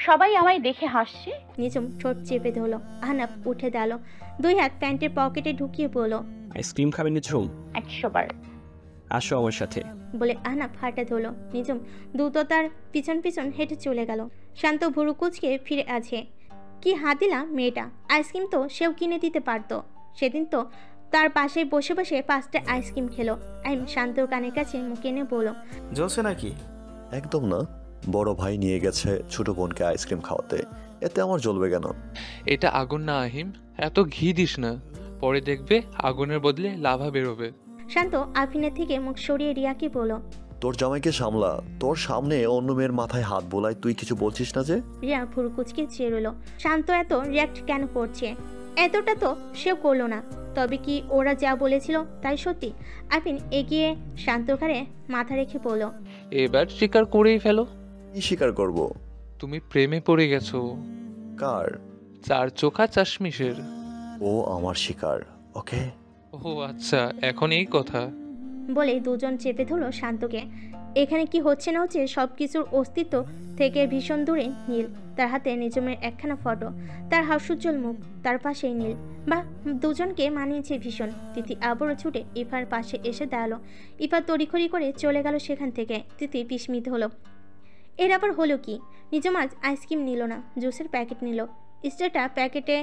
সবাই আমায় দেখে হাসছে। নিজম ঠোঁট চেপে ধরলো। আহনাব উঠে দাঁড়ালো, 2 হাত প্যান্টের পকেটে ঢুকিয়ে পড়ল, আইসক্রিম খাবে নিজুম? 100 বার। আসো আমার সাথে। বলে আহনাব হাঁটা ধরলো। নিজম দ্রুত তার পিছন পিছন হেঁটে চলে গেল। শান্ত ভুরু কুচকে ফিরে আছে। কি হাতিলা মেয়েটা, আইসক্রিম তো সেও কিনে দিতে পারতো। সেদিন তো তার পাশে বসে বসে 5টা আইসক্রিম খেলো। আইম শান্তর কানের কাছে মুখ এনে বলল, জ্বলছে নাকি? একদম না, বড় ভাই নিয়ে গেছে ছোট বোনকে আইসক্রিম খাওয়াতে, এতে আমার জ্বলবে কেন? এটা আগুন না আহিম, এত ঘি দিস না, পরে দেখবে আগুনের বদলে লাভা বেরোবে। শান্ত আফিনের থেকে মুখ সরিয়ে রিয়াকে বলল, তোর জামাইকে সামলা, তোর সামনে অন্য মেয়ের মাথায় হাত বোলায় তুই কিছু বলছিস না যে? রিয়া ভুরু কুচকে চেয়ে রইল। শান্ত এত রিয়াক্ট কেন করছে? এতটা তো সেও করলো না। তবে কি ওরা যা বলেছিল তাই সত্যি? আফিন এগিয়ে শান্তর ঘাড়ে মাথা রেখে বলল, এবার স্বীকার করেই ফেলো। কি স্বীকার করব? তুমি প্রেমে পড়ে গেছো। কার? চার চোখা চাশমিশের। ও আমার শিকার, ওকে? ও আচ্ছা, এখন এই কথা। বলে দুজন চেপে ধরল শান্তকে। এখানে কি হচ্ছে না হচ্ছে সব কিছুর অস্তিত্ব থেকে ভীষণ দূরে নীল। তার হাতে নিজমের একখানা ফটো, তার হাস্যোজ্জ্বল মুখ, তার পাশেই নীল। বা দুজনকে মানিয়েছে ভীষণ। তিথি আবারও ছুটে ইফার পাশে এসে দাঁড়ালো। ইফা তড়িখড়ি করে চলে গেল সেখান থেকে। তিথি বিস্মিত হলো, এর আবার হলো কি? নিজম আজ আইসক্রিম নিল না, জুসের প্যাকেট নিল। স্টারটা প্যাকেটে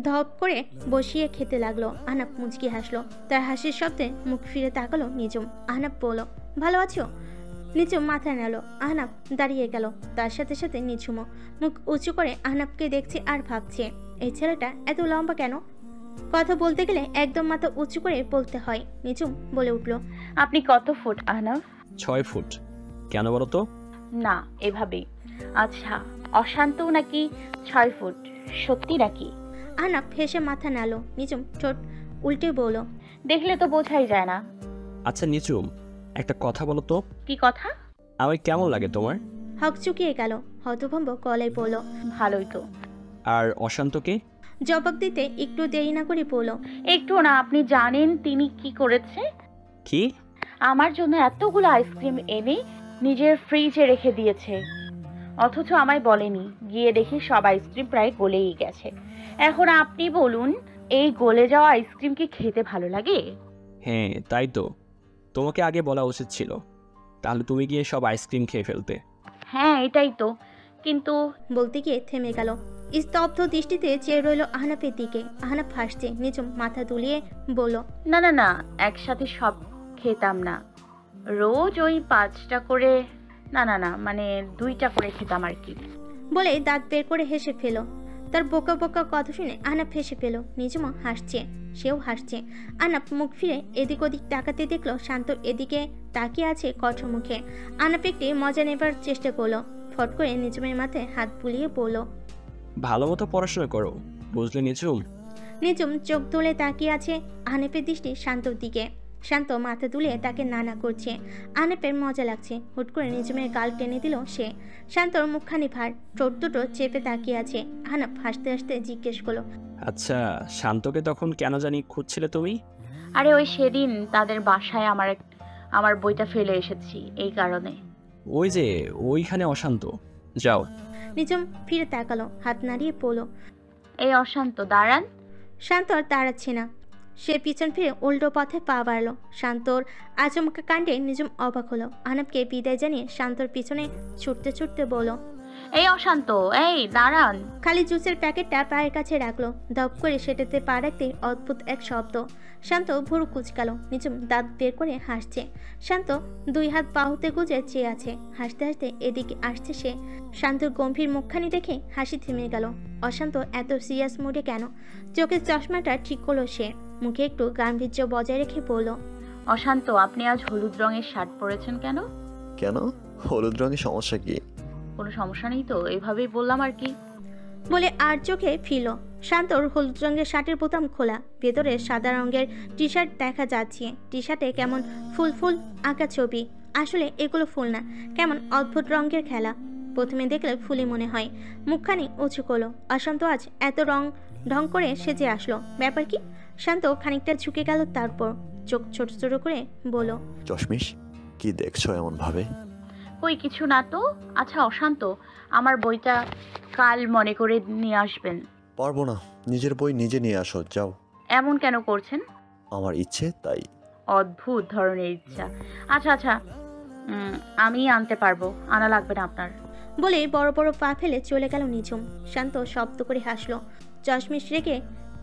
ধপ করে বসিয়ে খেতে লাগলো। আহনাফ মুচকি হাসলো। তার হাসির শব্দে মুখ ফিরে তাকালো নিজম। আহনাফ বলল, ভালো আছো? নিঝুম মাথা নাড়ল। আহনাফ দাঁড়িয়ে গেল। তার সাথে সাথে নিঝুমও মুখ উঁচু করে আহনাফকে দেখছে আর ভাবছে, এই ছেলেটা এত লম্বা কেন? কথা বলতে গেলে একদম মাথা উঁচু করে বলতে হয়। নিঝুম বলে উঠল, আপনি কত ফুট আহনাফ? 6 ফুট। কেন বলো তো? না, এভাবেই। আচ্ছা, অশান্ত নাকি 6 ফুট? সত্যি নাকি? আহনাফ হেসে মাথা নাড়ল। নিঝুম ঠোঁট উল্টে বলল, দেখলে তো বোঝাই যায় না। আচ্ছা নিচুম, একটা কথা বলো তো, কি কথা? আমায় কেমন লাগে তোমার? হক চুকিয়ে গেল। হতভম্ব গলায় বলল, ভালোই তো। আর অশান্তকে? জবাব দিতে একটু দেরি না করে বলল, একটু না। আপনি জানেন তিনি কি করেছে? কি? আমার জন্য এতগুলো আইসক্রিম এনে নিজের ফ্রিজে রেখে দিয়েছে, অথচ আমায় বলেনি। গিয়ে দেখি সব আইসক্রিম প্রায় গলেই গেছে। এখন আপনি বলুন, এই গলে যাওয়া আইসক্রিম কি খেতে ভালো লাগে? হ্যাঁ তাই তো, তোমাকে আগে বলা উচিত ছিল, তাহলে তুমি গিয়ে সব আইসক্রিম খেয়ে ফেলতে। হ্যাঁ এটাই তো, কিন্তু বলতে গিয়ে থেমে গেল। স্তব্ধ দৃষ্টিতে চেয়ে রইল আহনাফের দিকে। আহনাফ হাসছে। নিঝুম মাথা দুলিয়ে বলল, না না না, একসাথে সব খেতাম না। রোজ ওই 5টা করে, না না না, মানে 2টা করে খেতাম আর কি। বলে দাঁত বের করে হেসে ফেল। তার বোকা বোকা কথা শুনে আহনাফ হেসে ফেল। নিঝুমও হাসছে, সেও হাসছে। আহনাফ মুখ ফিরে এদিক ওদিক তাকাতে দেখলো শান্ত এদিকে তাকিয়ে আছে কঠোর মুখে। আহনাফ একটি মজা নেবার চেষ্টা করলো। ফট করে নিঝুমের মাথায় হাত বুলিয়ে বলল, ভালো মতো পড়াশোনা করো, বুঝলে নিঝুম? নিঝুম চোখ তুলে তাকিয়ে আছে আহনাফের দৃষ্টি শান্তর দিকে। শান্ত মাথা তুলে তাকে নানা করছে। আহনাফের মজা লাগছে। হুট করে নিঝুমের গাল টেনে দিল সে। শান্তর মুখখানি ভার, ঠোঁট দুটো চেপে তাকিয়ে আছে। আহনাফ হাসতে হাসতে জিজ্ঞেস করলো, আচ্ছা শান্তকে তখন কেন জানি খুঁজছিলে তুমি? আরে ওই সেদিন তাদের বাসায় আমার বইটা ফেলে এসেছি, এই কারণে। ওই যে ওইখানে অশান্ত, যাও। নিঝুম ফিরে তাকালো, হাত নাড়িয়ে পড়ল। এই অশান্ত, দাঁড়ান। শান্ত আর দাঁড়াচ্ছে না। সে পিছন ফিরে উল্টো পথে পা বাড়ল। শান্তর আচমকা কাণ্ডে নিঝুম অবাক হলো। আহনাফকে বিদায় জানিয়ে শান্তর পিছনে ছুটতে ছুটতে বলল, এই অশান্ত, এই দাঁড়ান। খালি জুসের প্যাকেটটা পায়ের কাছে রাখলো। ধপ করে সেটাতে পা রাখতে অদ্ভুত এক শব্দ। শান্ত ভুরু কুচকালো। নিঝুম দাঁত বের করে হাসছে। শান্ত 2 হাত বাহুতে গুজে চেয়ে আছে। হাসতে হাসতে এদিকে আসছে সে। শান্তর গম্ভীর মুখখানি দেখে হাসি থেমে গেল। অশান্ত এত সিরিয়াস মুডে কেন? চোখের চশমাটা ঠিক করলো সে। মুখে একটু গাম্ভীর্য বজায় রেখে বলল, অশান্ত, আপনি আজ হলুদ রঙের শার্ট পরেছেন কেন? কেন? হলুদ রঙের সমস্যা কি? কোনো সমস্যা নেই তো, এভাবেই বললাম আর কি। বলে আর চোখে ফিরল। শান্তর হলুদ রঙের শার্টের বোতাম খোলা। ভেতরে সাদা রঙের টি শার্ট দেখা যাচ্ছে। টি শার্টে কেমন ফুল ফুল আঁকা ছবি। আসলে এগুলো ফুল না, কেমন অদ্ভুত রঙের খেলা। প্রথমে দেখলে ফুলই মনে হয়। মুখখানি উঁচু করলো। অশান্ত আজ এত ঢং করে সেজে আসলো, ব্যাপার কি? শান্ত খানিকটা ঝুঁকে গেল, তারপর চোখ ছোট ছোট করে বলল, চশমিশ, কি দেখছো এমন ভাবে? ওই কিছু না তো। আচ্ছা অশান্ত, আমার বইটা কাল মনে করে নিয়ে আসবেন। পারবো না, নিজের বই নিজে নিয়ে আসো, যাও। এমন কেন করছেন? আমার ইচ্ছে তাই। অদ্ভুত ধরনের ইচ্ছা। আচ্ছা আচ্ছা, আমি আনতে পারবো, আনা লাগবে না আপনার। বলে বড় বড় পা ফেলে চলে গেল নিঝুম। শান্ত শব্দ করে হাসলো। চশমিশ রেখে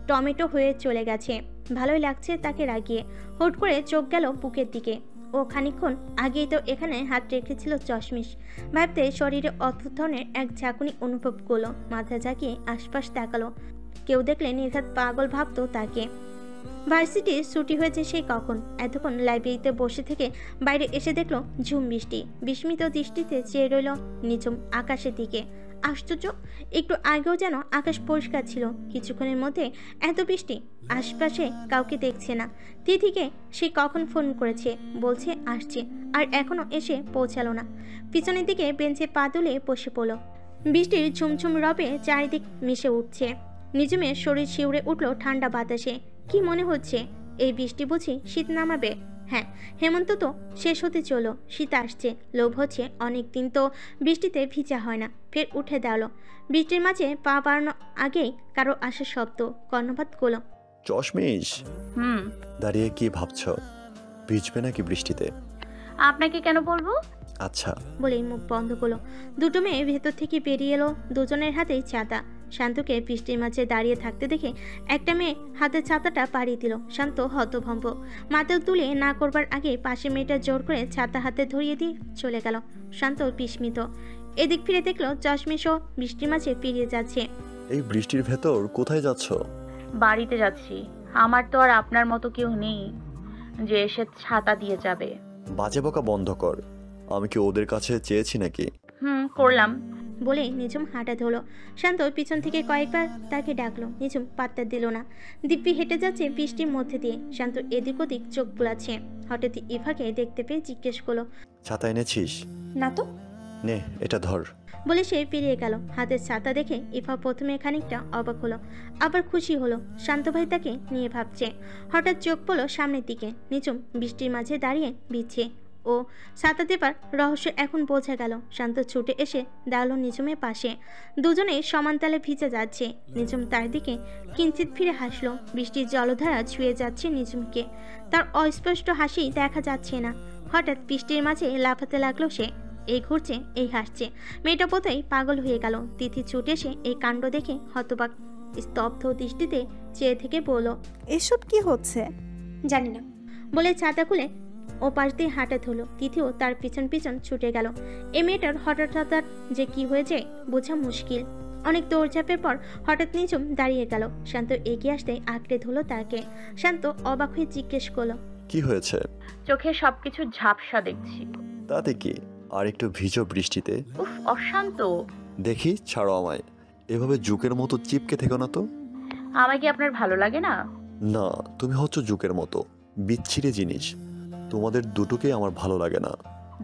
টমেটো হয়ে চলে গেছে। ভালোই লাগছে তাকে রাগিয়ে। হুট করে চোখ গেল বুকের দিকে। ও খানিকক্ষণ আগেই তো এখানে হাত রেখেছিল চশমিশ। ভাবতে শরীরে অদ্ভুত ধরনের এক ঝাঁকুনি অনুভব করলো। মাথা ঝাঁকিয়ে আশপাশ তাকালো। কেউ দেখলে নির্ঘাত পাগল ভাবতো তাকে। ভার্সিটি ছুটি হয়েছে সেই কখন। এতক্ষণ লাইব্রেরিতে বসে থেকে বাইরে এসে দেখলো ঝুম বৃষ্টি। বিস্মিত দৃষ্টিতে চেয়ে রইল নিঝুম আকাশের দিকে। আশ্চর্য, একটু আগেও যেন আকাশ পরিষ্কার ছিল, কিছুক্ষণের মধ্যে এত বৃষ্টি। আশপাশে কাউকে দেখছে না। তিথিকে সে কখন ফোন করেছে, বলছে আসছে, আর এখনো এসে পৌঁছালো না। পিছনের দিকে বেঞ্চে পা তুলে বসে পড়ল। বৃষ্টির ঝুমঝুম রবে চারিদিক মিশে উঠছে। নিজমের শরীর শিউরে উঠল ঠান্ডা বাতাসে। কি মনে হচ্ছে? এই বৃষ্টি বুঝি শীত নামাবে? হ্যাঁ, হেমন্ত তো শেষ হতে চলো, শীত আসছে। লোভ হচ্ছে, অনেক দিন তো বৃষ্টিতে ভিজা হয় না। ফের উঠে দাঁড়ালো। বৃষ্টির মাঝে পা বাড়ানো আগেই কারো আসার শব্দ। কর্ণপাত করলো। চশমিশ, হুম। দাঁড়িয়ে কি ভাবছ? ভিজবে নাকি বৃষ্টিতে? আপনাকে কেন বলবো? আচ্ছা। বলেই মুখ বন্ধ করলো। দুটো মেয়ে ভেতর থেকে বেরিয়ে এলো, দুজনের হাতেই ছাতা। শান্তকে বৃষ্টির মাঝে দাঁড়িয়ে থাকতে দেখে একটা মেয়ে হাতে ছাতাটা পাড়িয়ে দিল। শান্ত হতভম্ব। মাথা তুলে না করবার আগে পাশে মেয়েটা জোর করে ছাতা হাতে ধরিয়ে দিয়ে চলে গেল। শান্ত বিস্মিত। এদিক ফিরে দেখলো চশমিশও বৃষ্টির মাঝে পেরিয়ে যাচ্ছে। এই বৃষ্টির ভেতর কোথায় যাচ্ছ? বাড়িতে যাচ্ছি। আমার তো আর আপনার মতো কেউ নেই যে এসে ছাতা দিয়ে যাবে। বাজে বকা বন্ধ কর। আমি কি ওদের কাছে চেয়েছি নাকি? করলাম। বলে নিঝুম হাঁটা ধরলো। শান্ত পিছন থেকে কয়েকবার তাকে ডাকলো। নিঝুম পাত্তা দিল না। দিব্যি হেঁটে যাচ্ছে বৃষ্টির মধ্যে দিয়ে। শান্ত এদিক ওদিক চোখ বুলাচ্ছে। হঠাৎ ইভাকে দেখতে পেয়ে জিজ্ঞেস করলো, ছাতা এনেছিস? না তো। নে, এটা ধর। বলে সে পেরিয়ে গেল। হাতের ছাতা দেখে ইভা প্রথমে খানিকটা অবাক হলো, আবার খুশি হলো। শান্ত ভাই তাকে নিয়ে ভাবছে। হঠাৎ চোখ পড়লো সামনের দিকে। নিঝুম বৃষ্টির মাঝে দাঁড়িয়ে ভিজছে। ও ছাতা দেবার রহস্য এখন বোঝা গেল। শান্ত ছুটে এসে দাঁড়ালো নিঝুমের পাশে। দুজনে সমান তালে ভিজে যাচ্ছে। নিঝুম তার দিকে কিঞ্চিত ফিরে হাসলো। বৃষ্টির জলধারা ছুঁয়ে যাচ্ছে নিঝুমকে। তার অস্পষ্ট হাসি দেখা যাচ্ছে না। হঠাৎ বৃষ্টির মাঝে লাফাতে লাগলো সে। এই ঘুরছে, এই হাসছে। মেয়েটা বোধহয় পাগল হয়ে গেল। তিথি ছুটে এসে এই কাণ্ড দেখে হতবাক স্তব্ধ দৃষ্টিতে চেয়ে থেকে বলল, এসব কি হচ্ছে? জানি না। বলে ছাতা খুলে ও পাশ দিয়ে হাঁটা ধরলো। তিথিও তার পিছন পিছন ছুটে গেল। এ মেয়েটার হঠাৎ হঠাৎ যে কি হয়েছে বোঝা মুশকিল। অনেক দৌড়ঝাঁপের পর হঠাৎ নিঝুম দাঁড়িয়ে গেল। শান্ত এগিয়ে আসতে আঁকড়ে ধরলো তাকে। শান্ত অবাক হয়ে জিজ্ঞেস করলো, কি হয়েছে? চোখে সবকিছু ঝাপসা দেখছি। তাতে কি? আর একটু ভিজো বৃষ্টিতে। উফ, অশান্ত। দেখি, ছাড়ো আমায়। এভাবে জুকের মতো চিপকে থেকো না তো। আমায় কি আপনার ভালো লাগে না? না, তুমি হচ্ছ জুকের মতো বিচ্ছিরি জিনিস। তোমাদের দুটোকে আমার ভালো লাগে না।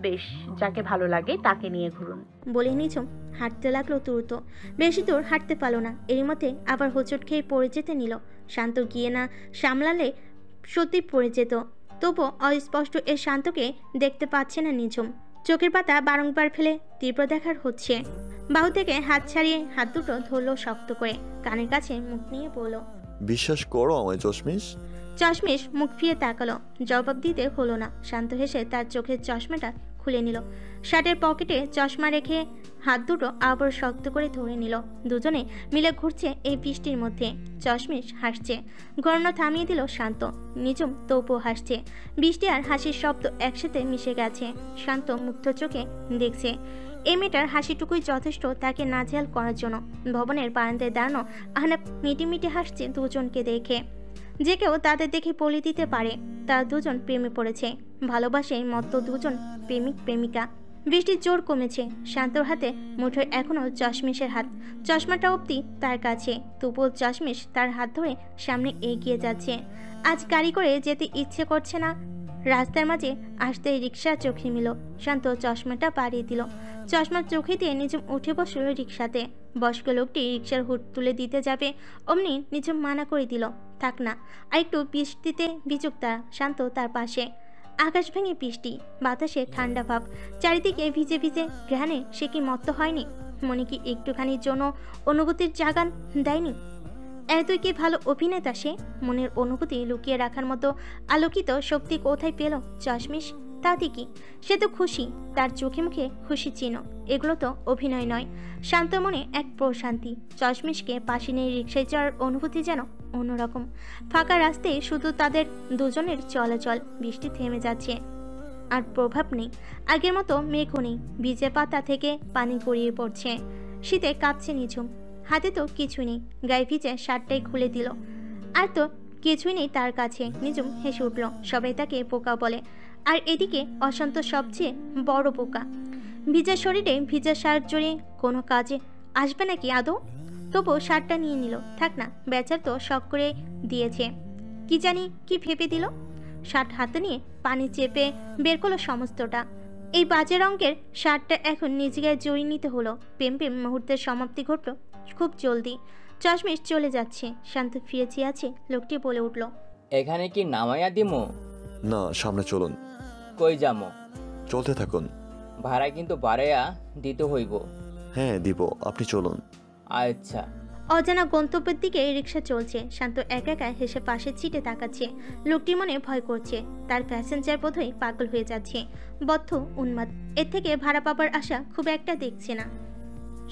বেশ, যাকে ভালো লাগে তাকে নিয়ে ঘুরুন। বলে নিঝুম হাঁটতে লাগলো দ্রুত। বেশি দূর হাঁটতে পারলো না। এরই মধ্যে আবার হোঁচট খেয়ে পড়ে যেতে নিল। শান্ত গিয়ে না সামলালে সত্যি পড়ে যেত। তবুও অস্পষ্ট এ শান্তকে দেখতে পাচ্ছে না নিঝুম। চোখের পাতা বারংবার ফেলে তীব্র দেখার হচ্ছে। বাহু থেকে হাত ছাড়িয়ে হাত দুটো ধরলো শক্ত করে। কানের কাছে মুখ নিয়ে বলল, বিশ্বাস করো আমায় চশমিশ। চশমিশ মুখ ফিরে তাকালো। জবাব দিতে হলো না। শান্ত হেসে তার চোখের চশমাটা খুলে নিল। শার্টের পকেটে চশমা রেখে হাত দুটো আবার শক্ত করে ধরে নিল। দুজনে মিলে ঘুরছে এই বৃষ্টির মধ্যে। চশমিশ হাসছে। গণনা থামিয়ে দিল শান্ত। নিঝুম তবুও হাসছে। বৃষ্টি আর হাসির শব্দ একসাথে মিশে গেছে। শান্ত মুগ্ধ চোখে দেখছে। এই মেয়েটার হাসিটুকুই যথেষ্ট তাকে নাজেহাল করার জন্য। ভবনের বারান্দায় দাঁড়ানো আহনাব মিটিমিটি হাসছে দুজনকে দেখে। যে কেউ তাদের দেখে বলে দিতে পারে তারা দুজন প্রেমে পড়েছে। ভালোবাসে মত্ত দুজন প্রেমিক প্রেমিকা। বৃষ্টির জোর কমেছে। শান্তর হাতে মুঠোয় এখনো চশমিশের হাত। চশমাটা অবধি তার কাছে। তবুও চশমিশ তার হাত ধরে সামনে এগিয়ে যাচ্ছে। আজ গাড়ি করে যেতে ইচ্ছে করছে না। রাস্তার মাঝে আসতেই রিক্সা চোখে মিল। শান্ত চশমাটা পাড়িয়ে দিল। চশমার চোখে দিয়ে নিঝুম উঠে বসল রিক্সাতে। বয়স্ক লোকটি রিক্সার হুড তুলে দিতে যাবে, অমনি নিঝুম মানা করে দিল, থাক না, আর একটু বৃষ্টিতে ভিজুক তারা। শান্ত তার পাশে। আকাশ ভেঙে বৃষ্টি, বাতাসে ঠান্ডা ভাব। চারিদিকে ভিজে ভিজে ঘ্রাণে সে কি মত্ত হয়নি? মনে কি একটুখানির জন্য অনুভূতির জাগান দেয়নি? এতই কি ভালো অভিনেতা সে? মনের অনুভূতি লুকিয়ে রাখার মতো আলোকিত শক্তি কোথায় পেল চশমিশ? তাতে কি, সে তো খুশি। তার চোখে মুখে খুশি চিহ্ন। এগুলো তো অভিনয় নয়। শান্ত মনে এক প্রশান্তি। চশমিশকে পাশে নিয়ে রিক্সায় চড়ার অনুভূতি যেন অন্যরকম। ফাঁকা রাস্তায় শুধু তাদের দুজনের চলাচল। বৃষ্টি থেমে যাচ্ছে, আর প্রভাব নেই। আগের মতো মেঘও নেই। ভিজে পাতা থেকে পানি গড়িয়ে পড়ছে। শীতে কাঁপছে নিঝুম। হাতে তো কিছু নেই। গায়ে ভিজে শার্টটাই খুলে দিল। আর তো কিছুই নেই তার কাছে। নিঝুম হেসে উঠল। সবাই তাকে বোকা বলে, আর এদিকে অশান্ত সবচেয়ে বড় বোকা। ভিজা শরীরে ভিজা শার্ট জড়িয়ে কোনো কাজে আসবে নাকি আদৌ? তবু শার্টটা নিয়ে নিল। থাক না, বেচার তো শখ করে দিয়েছে। কি জানি কি ভেবে দিল। শার্ট হাতে নিয়ে পানি চেপে বের করলো সমস্তটা। এই বাজে রঙের শার্টটা এখন নিজ গায়ে জড়িয়ে নিতে হলো। প্রেম প্রেম মুহূর্তের সমাপ্তি ঘটল খুব জলদি। চশমিশ চলে যাচ্ছে। শান্ত ফিরে চেয়ে আছে। লোকটি বলে উঠল, এখানে কি নামাইয়া দিমু? না, সামনে চলুন। কই যামো? চলতে থাকুন। ভাড়া কিন্তু বাড়াইয়া দিতে হইব। হ্যাঁ দিব, আপনি চলুন। আচ্ছা। অজানা গন্তব্যের দিকে রিক্সা চলছে। শান্ত একা একা হেসে পাশের সিটে তাকাচ্ছে। লোকটির মনে ভয় করছে, তার প্যাসেঞ্জার বোধহয় পাগল হয়ে যাচ্ছে, বদ্ধ উন্মাদ। এর থেকে ভাড়া পাবার আশা খুব একটা দেখছে না।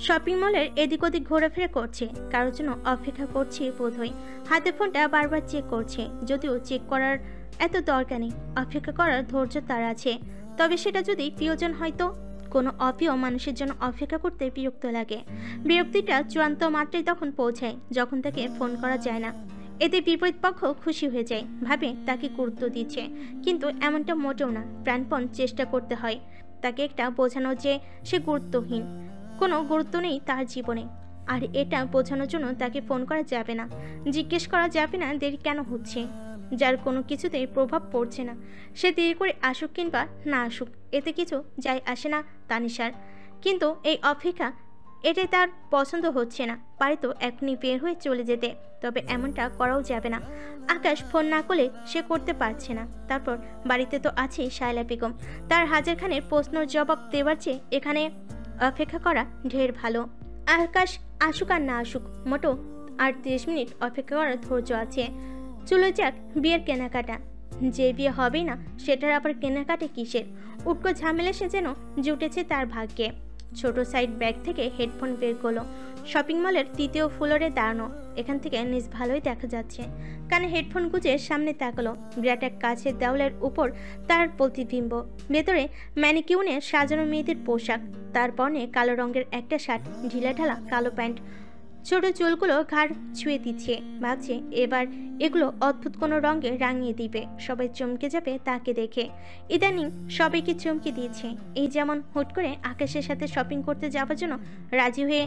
শপিং মলের এদিক ওদিক ঘোরাফেরা করছে, কারোর জন্য অপেক্ষা করছে বোধহয়। হাতে ফোনটা বারবার চেক করছে, যদিও চেক করার এত দরকার নেই। অপেক্ষা করার ধৈর্য তার আছে, তবে সেটা যদি প্রিয়জন হয়তো। কোনো অপ্রিয় মানুষের জন্য অপেক্ষা করতে বিরক্ত লাগে। বিরক্তিটা চূড়ান্ত মাত্রায় তখন পৌঁছায় যখন তাকে ফোন করা যায় না। এতে বিপরীত পক্ষ খুশি হয়ে যায়, ভাবে তাকে গুরুত্ব দিচ্ছে, কিন্তু এমনটা মোটেও না। প্রাণপণ চেষ্টা করতে হয় তাকে একটা বোঝানো যে সে গুরুত্বহীন, কোনো গুরুত্ব নেই তার জীবনে। আর এটা বোঝানোর জন্য তাকে ফোন করা যাবে না, জিজ্ঞেস করা যাবে না দেরি কেন হচ্ছে। যার কোনো কিছুতেই প্রভাব পড়ছে না, সে দেরি করে আসুক কিংবা না আসুক, এতে কিছু যায় আসে না তানিশার। কিন্তু এই অপেক্ষা, এটাই তার পছন্দ হচ্ছে না। পারে তো এখনই বের হয়ে চলে যেতে, তবে এমনটা করাও যাবে না। আকাশ ফোন না করলে সে করতে পারছে না। তারপর বাড়িতে তো আছে শায়লা বেগম, তার হাজারখানের প্রশ্নের জবাব দেওয়ার চেয়ে এখানে অপেক্ষা করা ঢের ভালো। আকাশ আসুক আর না আসুক, মোটো আর 30 মিনিট অপেক্ষা করার ধৈর্য আছে। চলে যাক বিয়ের কেনাকাটা। যে বিয়ে হবেই না সেটার আবার কেনাকাটা কিসের? উটকো ঝামেলা সে যেন জুটেছে তার ভাগ্যে। ছোট সাইড ব্যাগ থেকে হেডফোন বের করলো। শপিং মলের 3য় ফ্লোরে দাঁড়ানো, এখান থেকে নিজ ভালোই দেখা যাচ্ছে। কানে হেডফোন গুঁজে সামনে তাকালো। বিরাট এক কাছের দেওয়ালের উপর তার প্রতিবিম্ব, ভেতরে ম্যানিকিউনে সাজানো মেয়েদের পোশাক। তার পরনে কালো রঙের একটা শার্ট, ঢিলাঢালা কালো প্যান্ট। ছোট চুলগুলো ঘাড় ছুঁয়ে দিচ্ছে, ভাবছে এবার এগুলো অদ্ভুত কোনো রঙে রাঙিয়ে দিবে, সবাই চমকে যাবে তাকে দেখে। ইদানিং সবাইকে চমকে দিয়েছে। এই যেমন হুট করে আকাশের সাথে শপিং করতে যাওয়ার জন্য রাজি হয়ে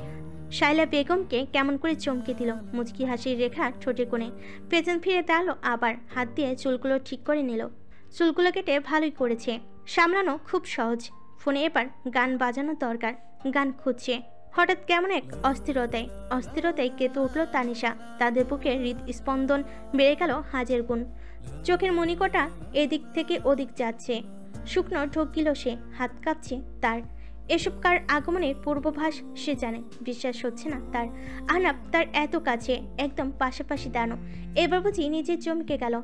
শায়লা বেগমকে কেমন করে চমকে দিল। মুচকি হাসির রেখা ঠোঁটে কোণে, পেছন ফিরে দাঁড়ালো, আবার হাত দিয়ে চুলগুলো ঠিক করে নিল। চুলগুলো কেটে ভালোই করেছে, সামলানো খুব সহজ। ফোনে এবার গান বাজানো দরকার, গান খুঁজছে। হঠাৎ কেমন এক অস্থিরতায় কেঁপে উঠল তানিশা। তাদের বুকে হৃদস্পন্দন বেড়ে গেল হাজার গুণ। চোখের মণিকটা এদিক থেকে ওদিক যাচ্ছে, শুকনো ঢোক গিল সে, হাত কাঁপছে তার। এসব কার আগমনের পূর্বাভাস সে জানে, বিশ্বাস হচ্ছে না তার। আহনাব তার এত কাছে, একদম পাশাপাশি দাঁড়ানো, এবার বুঝি নিজে চমকে গেল।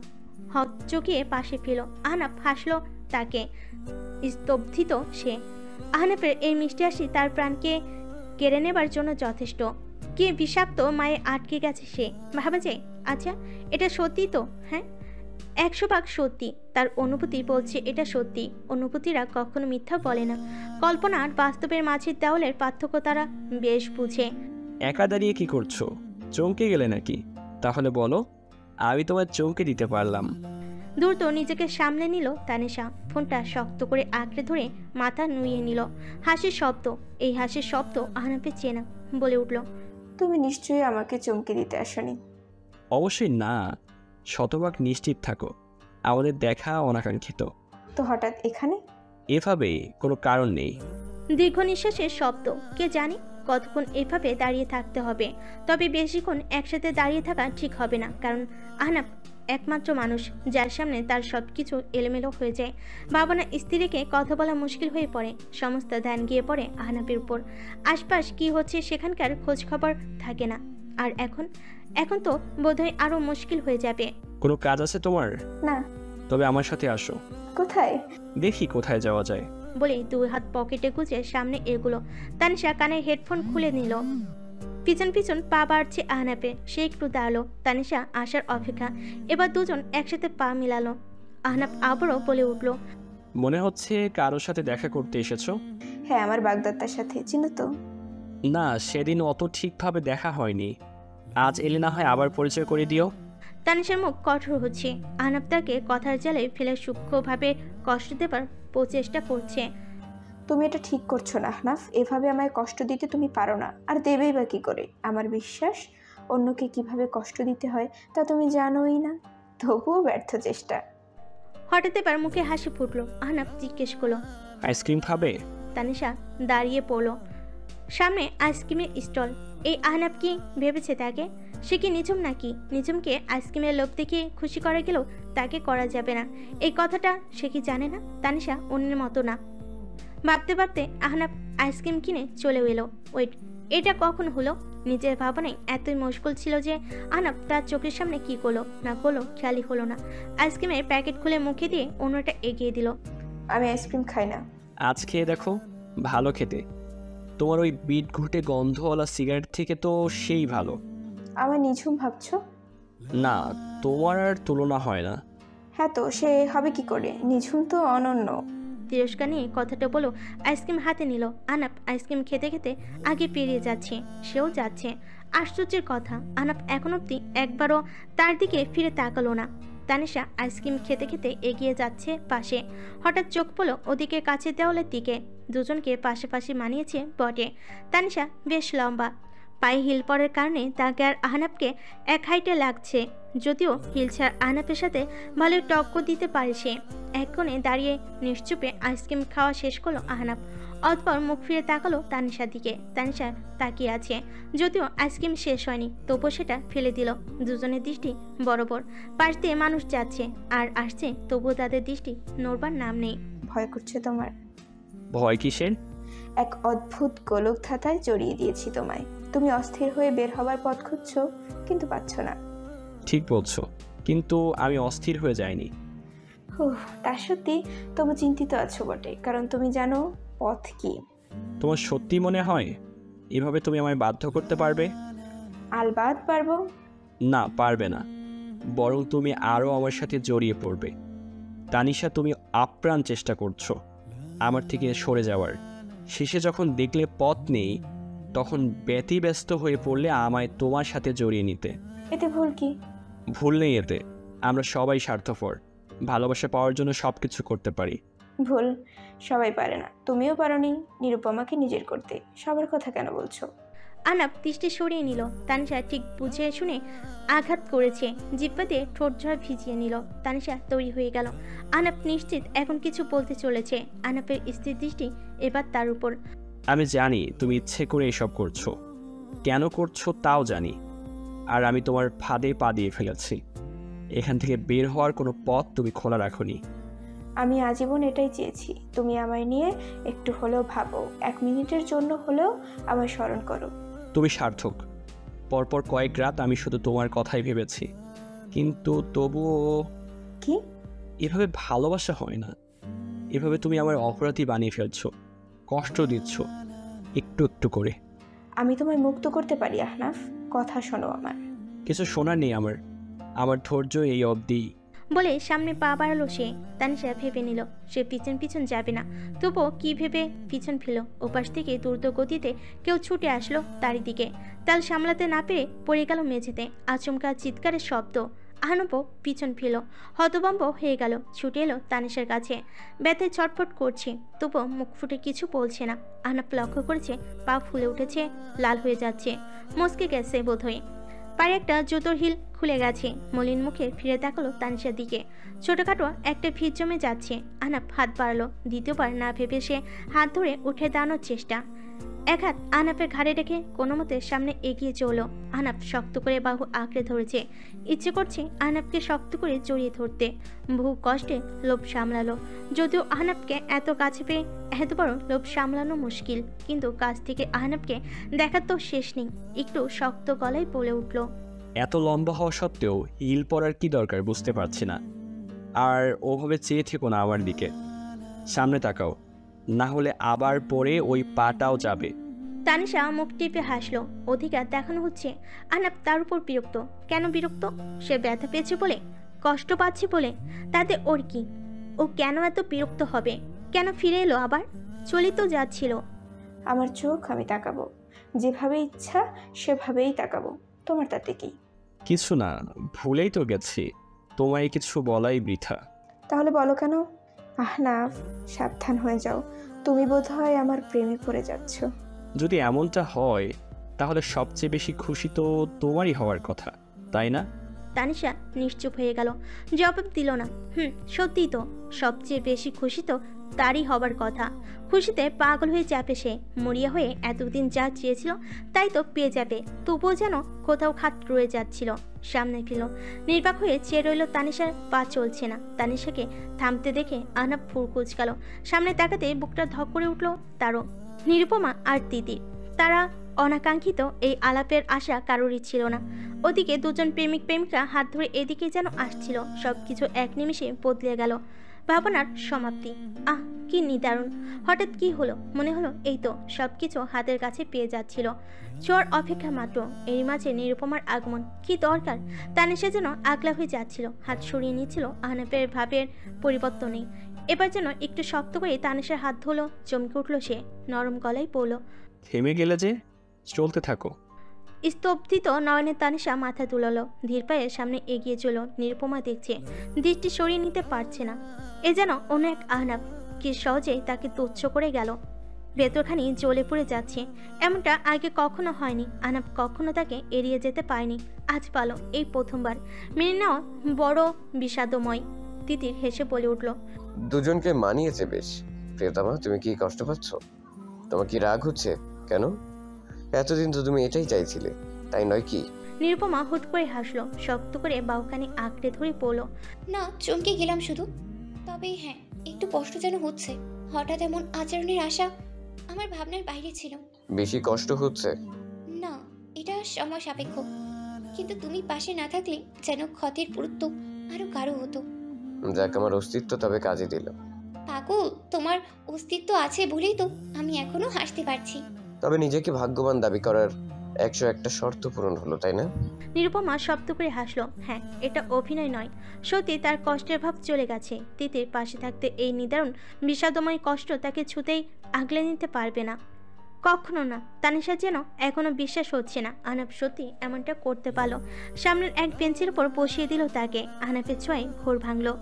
হক চকিয়ে পাশে ফেল। আহনাব হাসলো তাকে, স্তব্ধিত সে। আহনাবের এই মিষ্টি হাসি তার প্রাণকে কেড়ে নেবার জন্য যথেষ্ট। কি বিষাক্ত মায়ে আটকে গেছে সে, ভাবা যায়। আচ্ছা, এটা সত্যি তো? হ্যাঁ, 100 ভাগ সত্যি। তার অনুভূতি বলছে এটা সত্যি। অনুভূতিরা কখনো মিথ্যা বলে না। কল্পনা আর বাস্তবের মাঝের দেওয়ালের পার্থক্য তারা বেশ বুঝে। একা দাঁড়িয়ে কি করছো? চমকে গেলে নাকি? তাহলে বলো, আমি তোমার চমকে দিতে পারলাম। দ্রুত নিজেকে সামলে নিল তানিশা, ফোনটা শক্ত করে আঁকড়ে ধরে মাথা নুইয়ে নিল। হাসির শব্দ, এই হাসির শব্দ আহনাফের চেনা। বলে উঠল, তুমি নিশ্চয়ই আমাকে চমকে দিতে আসনি। অবশ্যই না, শতভাগ নিশ্চিত থাকো, আমাদের দেখা অনাকাঙ্ক্ষিত। তো হঠাৎ এখানে? এভাবে কোনো কারণ নেই। দীর্ঘ নিঃশ্বাসের শব্দ। কে জানে কতক্ষণ এভাবে দাঁড়িয়ে থাকতে হবে। তবে বেশিক্ষণ একসাথে দাঁড়িয়ে থাকা ঠিক হবে না, কারণ আহনাফ একমাত্র মানুষ যার সামনে তার সব কিছু এলোমেলো হয়ে যায়। ভাবনা স্ত্রীকে কথা বলা মুশকিল হয়ে পড়ে। সমস্ত ধ্যান গিয়ে পড়ে আহনাফের উপর। আশপাশ কি হচ্ছে সেখানকার খোঁজ খবর থাকে না। আর এখন তো বোধহয় আরো মুশকিল হয়ে যাবে। কোনো কাজ আছে তোমার? না। তবে আমার সাথে আসো। কোথায়? দেখি কোথায় যাওয়া যায়। বলে 2 হাত পকেটে গুজে সামনে এগুলো। তানিশা কানে হেডফোন খুলে নিল। পিছন পিছন পা বাড়ছে আহনাফে। সে একটু দাঁড়ালো, তানিশা আসার অপেক্ষা। এবার দুজন একসাথে পা মিলালো। আহনাফ আবারও বলে উঠল, মনে হচ্ছে কারোর সাথে দেখা করতে এসেছো। হ্যাঁ, আমার বাগদত্তার সাথে, চিনো তো? না, সেদিন অত ঠিকভাবে দেখা হয়নি। আজ এলে না হয় আবার পরিচয় করে দিও। তানিশার মুখ কঠোর হচ্ছে। আহনাফ তাকে কথার জালে ফেলে সূক্ষ্মভাবে কষ্ট দেবার প্রচেষ্টা করছে। তুমি এটা ঠিক করছো না আহনাফ, এভাবে আমায় কষ্ট দিতে তুমি পারো না, আর দেবেই বা কি করে? আমার বিশ্বাস অন্যকে কিভাবে কষ্ট দিতে হয় তা তুমি জানোই না, তবুও ব্যর্থ চেষ্টা। হঠাৎ এবার মুখে হাসি ফুটলো। আহনাফ জিজ্ঞেস করলো, আইসক্রিম খাবে? তানিশা দাঁড়িয়ে পড়লো। সামনে আইসক্রিমের স্টল। এই আহনাব কি ভেবেছে তাকে? সে কি নিঝুম নাকি? নিঝুমকে আইসক্রিমের লোভ দেখিয়ে খুশি করা গেলেও তাকে করা যাবে না, এই কথাটা সে কি জানে না? তানিশা অন্যের মতো না। ভাবতে ভাবতে আহনাব আইসক্রিম কিনে চলে এলো। ওয়েট, এটা কখন হলো? নিজের ভাবনায় এতই মশগুল ছিল যে আহনাব তার চোখের সামনে কি করলো না করলো খেয়ালই হলো না। আইসক্রিমের প্যাকেট খুলে মুখে দিয়ে অন্যটা এগিয়ে দিল। আমি আইসক্রিম খাই না। আজ খেয়ে দেখো, ভালো খেতে। তোমার ওই বিট ঘুটে গন্ধওয়ালা সিগারেট থেকে তো সেই ভালো। আমার নিঝুম ভাবছো? না, তোমার আর তুলনা হয় না। হ্যাঁ তো সে হবে কি করে? নিঝুম তো অনন্য। তিরস্কার নিয়ে কথাটা বলো আইসক্রিম হাতে নিল। আহনাব আইসক্রিম খেতে খেতে আগে পেরিয়ে যাচ্ছে, সেও যাচ্ছে। আশ্চর্যের কথা, আহনাব এখন অব্দি একবারও তার দিকে ফিরে তাকালো না। তানিশা আইসক্রিম খেতে খেতে এগিয়ে যাচ্ছে পাশে। হঠাৎ চোখ পড়ল ওদিকে কাছের দেওয়ালের দিকে। দুজনকে পাশাপাশি মানিয়েছে বটে। তানিশা বেশ লম্বা, পায়ে হিল পরার কারণে তাকে আর আহনাবকে এক হাইটে লাগছে। যদিও হিল ছাড়া আহনাবের সাথে ভালোই টক্কর দিতে পারে সে। এক কোণে দাঁড়িয়ে নিশ্চুপে আইসক্রিম খাওয়া শেষ করলো আহনাব। অতপর মুখ ফিরে তাকালো তানিশার দিকে। তানিশা তাকিয়ে আছে, যদিও আইসক্রিম শেষ হয়নি তবুও সেটা ফেলে দিল। দুজনের দৃষ্টি বরাবর। পাশ দিয়ে মানুষ যাচ্ছে আর আসছে, তবুও তাদের দৃষ্টি নড়বার নাম নেই। ভয় করছে তোমার? ভয় কিসের? এক অদ্ভুত গোলক ধাঁধায় জড়িয়ে দিয়েছি তোমায়। তুমি অস্থির হয়ে বের হবার পথ খুঁজছো, কিন্তু পাচ্ছ না। ঠিক বলছো, কিন্তু আমি অস্থির হয়ে যাইনি। তা সত্যি, তবু চিন্তিত আছো বটে, কারণ তুমি জানো পথ কি। তোমার সত্যি মনে হয় এভাবে তুমি আমায় বাধ্য করতে পারবে? আলবাত পারবো। না, পারবে না। বরং তুমি আরও আমার সাথে জড়িয়ে পড়বে। তানিশা, তুমি আপ্রাণ চেষ্টা করছো আমার থেকে সরে যাওয়ার। শেষে যখন দেখলে পথ নেই, তখন ব্যতিব্যস্ত হয়ে পড়লে আমায় তোমার সাথে জড়িয়ে নিতে। এতে ভুল কি? ভুল নেই এতে। আমরা সবাই স্বার্থপর, ভালোবাসা পাওয়ার জন্য সব কিছু করতে পারি। ভুল সবাই পারে না, তুমিও পারোনি নিরুপমাকে নিজের করতে। সবার কথা কেন বলছো? আহনাব দৃষ্টি সরিয়ে নিল। তানিশা ঠিক বুঝে শুনে আঘাত করেছে, জিহ্বা দিয়ে ঠোঁট ঝড় ভিজিয়ে নিল। তানিশা তৈরি হয়ে গেল। আহনাব নিশ্চিত এখন কিছু বলতে চলেছে। আহনাবের স্থির দৃষ্টি এবার তার উপর। আমি জানি তুমি ইচ্ছে করে এসব করছো, কেন করছো তাও জানি। আর আমি তোমার ফাঁদে পা দিয়ে ফেলেছি। এখান থেকে বের হওয়ার কোনো পথ তুমি খোলা রাখোনি। আমি আজীবন এটাই চেয়েছি, তুমি আমায় নিয়ে একটু হলেও ভাবো, 1 মিনিটের জন্য হলেও আমায় স্মরণ করো। তুমি সার্থক। পরপর কয়েক রাত আমি শুধু তোমার কথাই ভেবেছি, কিন্তু তবুও। কি? এভাবে ভালোবাসা হয় না। এভাবে তুমি আমার অপরাধী বানিয়ে ফেলছো, কষ্ট দিচ্ছ একটু একটু করে। আমি তোমায় মুক্ত করতে পারি আহনাফ, কথা শোনো আমার। কিছু শোনার নেই আমার ধৈর্য এই অবধি। বলে সামনে পা বাড়ালো সে। তানিশা ভেবে নিল সে পিছন পিছন যাবে না, তবুও কি ভেবে পিছন ফেল। ওপাশ থেকে দ্রুত গতিতে কেউ ছুটে আসলো তারই দিকে। তাল সামলাতে না পেরে পড়ে গেল মেঝেতে। আচমকা চিৎকারের শব্দ। আহনাবও পিছন ফেল, হতভম্ব হয়ে গেল। ছুটে এলো তানিশার কাছে। ব্যথায় ছটফট করছে, তবুও মুখ ফুটে কিছু বলছে না। আহনাব লক্ষ্য করেছে পা ফুলে উঠেছে, লাল হয়ে যাচ্ছে, মস্কে গেছে বোধহয়। পায়ে একটা জুতোর হিল খুলে গেছে। মলিন মুখে ফিরে তাকালো তানিশার দিকে। ছোটখাটো একটা ভিড় জমে যাচ্ছে। আহনাব হাত বাড়ালো। দ্বিতীয়বার না ভেবে সে হাত ধরে উঠে দাঁড়ানোর চেষ্টা। এক হাত আহনাবের ঘাড়ে রেখে কোনো মতে সামনে এগিয়ে চলল। আহনাব শক্ত করে বাহু আঁকড়ে ধরেছে। ইচ্ছে করছে আহনাবকে শক্ত করে জড়িয়ে ধরতে। বহু কষ্টে লোভ সামলালো। যদিও আহনাবকে এত কাছে পেয়ে এত বড় লোভ সামলানো মুশকিল, কিন্তু কাছ থেকে আহনাবকে দেখার তো শেষ নেই। একটু শক্ত গলায় বলে উঠল, এত লম্বা হওয়া সত্ত্বেও হিল পরার কি দরকার বুঝতে পারছি না। আর ওভাবে চেয়ে থেকো না আমার দিকে, সামনে তাকাও, না হলে আবার পরে ওই পাটাও যাবে। তানিশা মুখ টিপে হাসলো। অধিকার দেখানো হচ্ছে। আহনাব তার উপর বিরক্ত। কেন বিরক্ত? সে ব্যথা পেয়েছে বলে? কষ্ট পাচ্ছে বলে? তাতে ওর কি? ও কেন এত বিরক্ত হবে? কেন ফিরে এলো আবার? চলে তো যাচ্ছিল। আমার চোখ, আমি তাকাবো যেভাবে ইচ্ছা সেভাবেই তাকাবো, তোমার তাতে কি? কিছু না, ভুলেই তো গেছি, তোমায় কিছু বলাই বৃথা। তাহলে বলো কেন? আহনাফ, সাবধান হয়ে যাও, তুমি বোধহয় আমার প্রেমে পড়ে যাচ্ছ। যদি এমনটা হয় তাহলে সবচেয়ে বেশি খুশি তো তোমারই হওয়ার কথা, তাই না? তানিশা নিশ্চুপ হয়ে গেল, জবাব দিল না। সত্যিই তো, সবচেয়ে বেশি খুশি তো তারই হবার কথা। খুশিতে পাগল হয়ে যাবে সে, মরিয়া হয়ে এতদিন যা চেয়েছিল তাই তো পেয়ে যাবে। তবুও যেন কোথাও খাত রয়ে যাচ্ছিল। সামনে গেল, নির্বাক হয়ে চেয়ে রইল। তানিশার পা চলছে না। তানিশাকে থামতে দেখে আহনাব ফুরকুচ গেল। সামনে তাকাতে বুকটা ধক করে উঠল তারও। নিরুপমা আর তিতির, তারা অনাকাঙ্ক্ষিত এই আলাপের আশা কারোরই ছিল না। ওদিকে দুজন প্রেমিক প্রেমিকা হাত ধরে এদিকে যেন আসছিল। সবকিছু এক নিমিষে বদলে গেল। ভাবনার সমাপ্তি। আহ, কি নিদারুণ! হঠাৎ কি হলো? মনে হলো এই তো সবকিছু হাতের কাছে পেয়ে যাচ্ছিল। চোর অপেক্ষা মাত্র। এরই মাঝে নিরুপমার আগমন। কি দরকার? তানিশা যেন আগলা হয়ে যাচ্ছিল, হাত সরিয়ে নিচ্ছিল। আহনাবের ভাবের পরিবর্তন নেই। এবার যেন একটু শক্ত করে তানিশার হাত ধরলো। চমকে উঠল সে, নরম গলায় বলল, থেমে গেলে যে, চলতে থাকো। স্তব্ধিত নয়নে তানিশা মাথা তুলালো। ধীর পায়ে সামনে এগিয়ে চলো। নিরুপমা দেখছে, দৃষ্টি সরিয়ে নিতে পারছে না। এ যেন অন্য এক আহনাব, কি সহজে তাকে তুচ্ছ করে গেল। ভেতরখানি জ্বলে পড়ে যাচ্ছে। এমনটা আগে কখনো হয়নি। আহনাব কখনো তাকে এড়িয়ে যেতে পারেনি। আজ পালো, এই প্রথমবার। মেনে নেওয়া বড় বিষাদময়। তিতির হেসে বলে উঠল, দুজনকে মানিয়েছে বেশ। প্রিয়তমা, তুমি কি কষ্ট পাচ্ছ? তোমার কি রাগ হচ্ছে? কেন? এতদিন তো তুমি এটাই চাইছিলে, তাই নয় কি? নিরুপমা হুট করে হাসলো। শক্ত করে বাহুখানি আঁকড়ে ধরে পড়ল, না, চমকে গেলাম শুধু। তবে হ্যাঁ, একটু কষ্ট যেন হচ্ছে। হঠাৎ এমন আচরণের আশা আমার ভাবনার বাইরে ছিল। বেশি কষ্ট হচ্ছে? না, এটা সময় সাপেক্ষ। কিন্তু তুমি পাশে না থাকলে যেন ক্ষতির পুরুত্ব আরো গাঢ় হতো। যাক, আমার অস্তিত্ব তবে কাজে দিল। পাগল, তোমার অস্তিত্ব আছে বলেই তো আমি এখনো হাসতে পারছি। তবে নিজেকে ভাগ্যবান দাবি করার 101টা শর্ত পূরণ হলো, তাই না? নিরুপমা শব্দ করে হাসলো। হ্যাঁ, এটা অভিনয় নয়, সত্যি তার কষ্টের ভাব চলে গেছে। তিতির পাশে থাকতে এই নিদারুণ বিষাদময় কষ্ট তাকে ছুতেই আগলে নিতে পারবে না, কখনো না। তানিশা যেন এখনো বিশ্বাস হচ্ছে না আহনাব সত্যি এমনটা করতে পারলো। সামনের এক বেঞ্চের উপর বসিয়ে দিল তাকে। আহনাবের ছোঁয়ায় ঘোর ভাঙলো।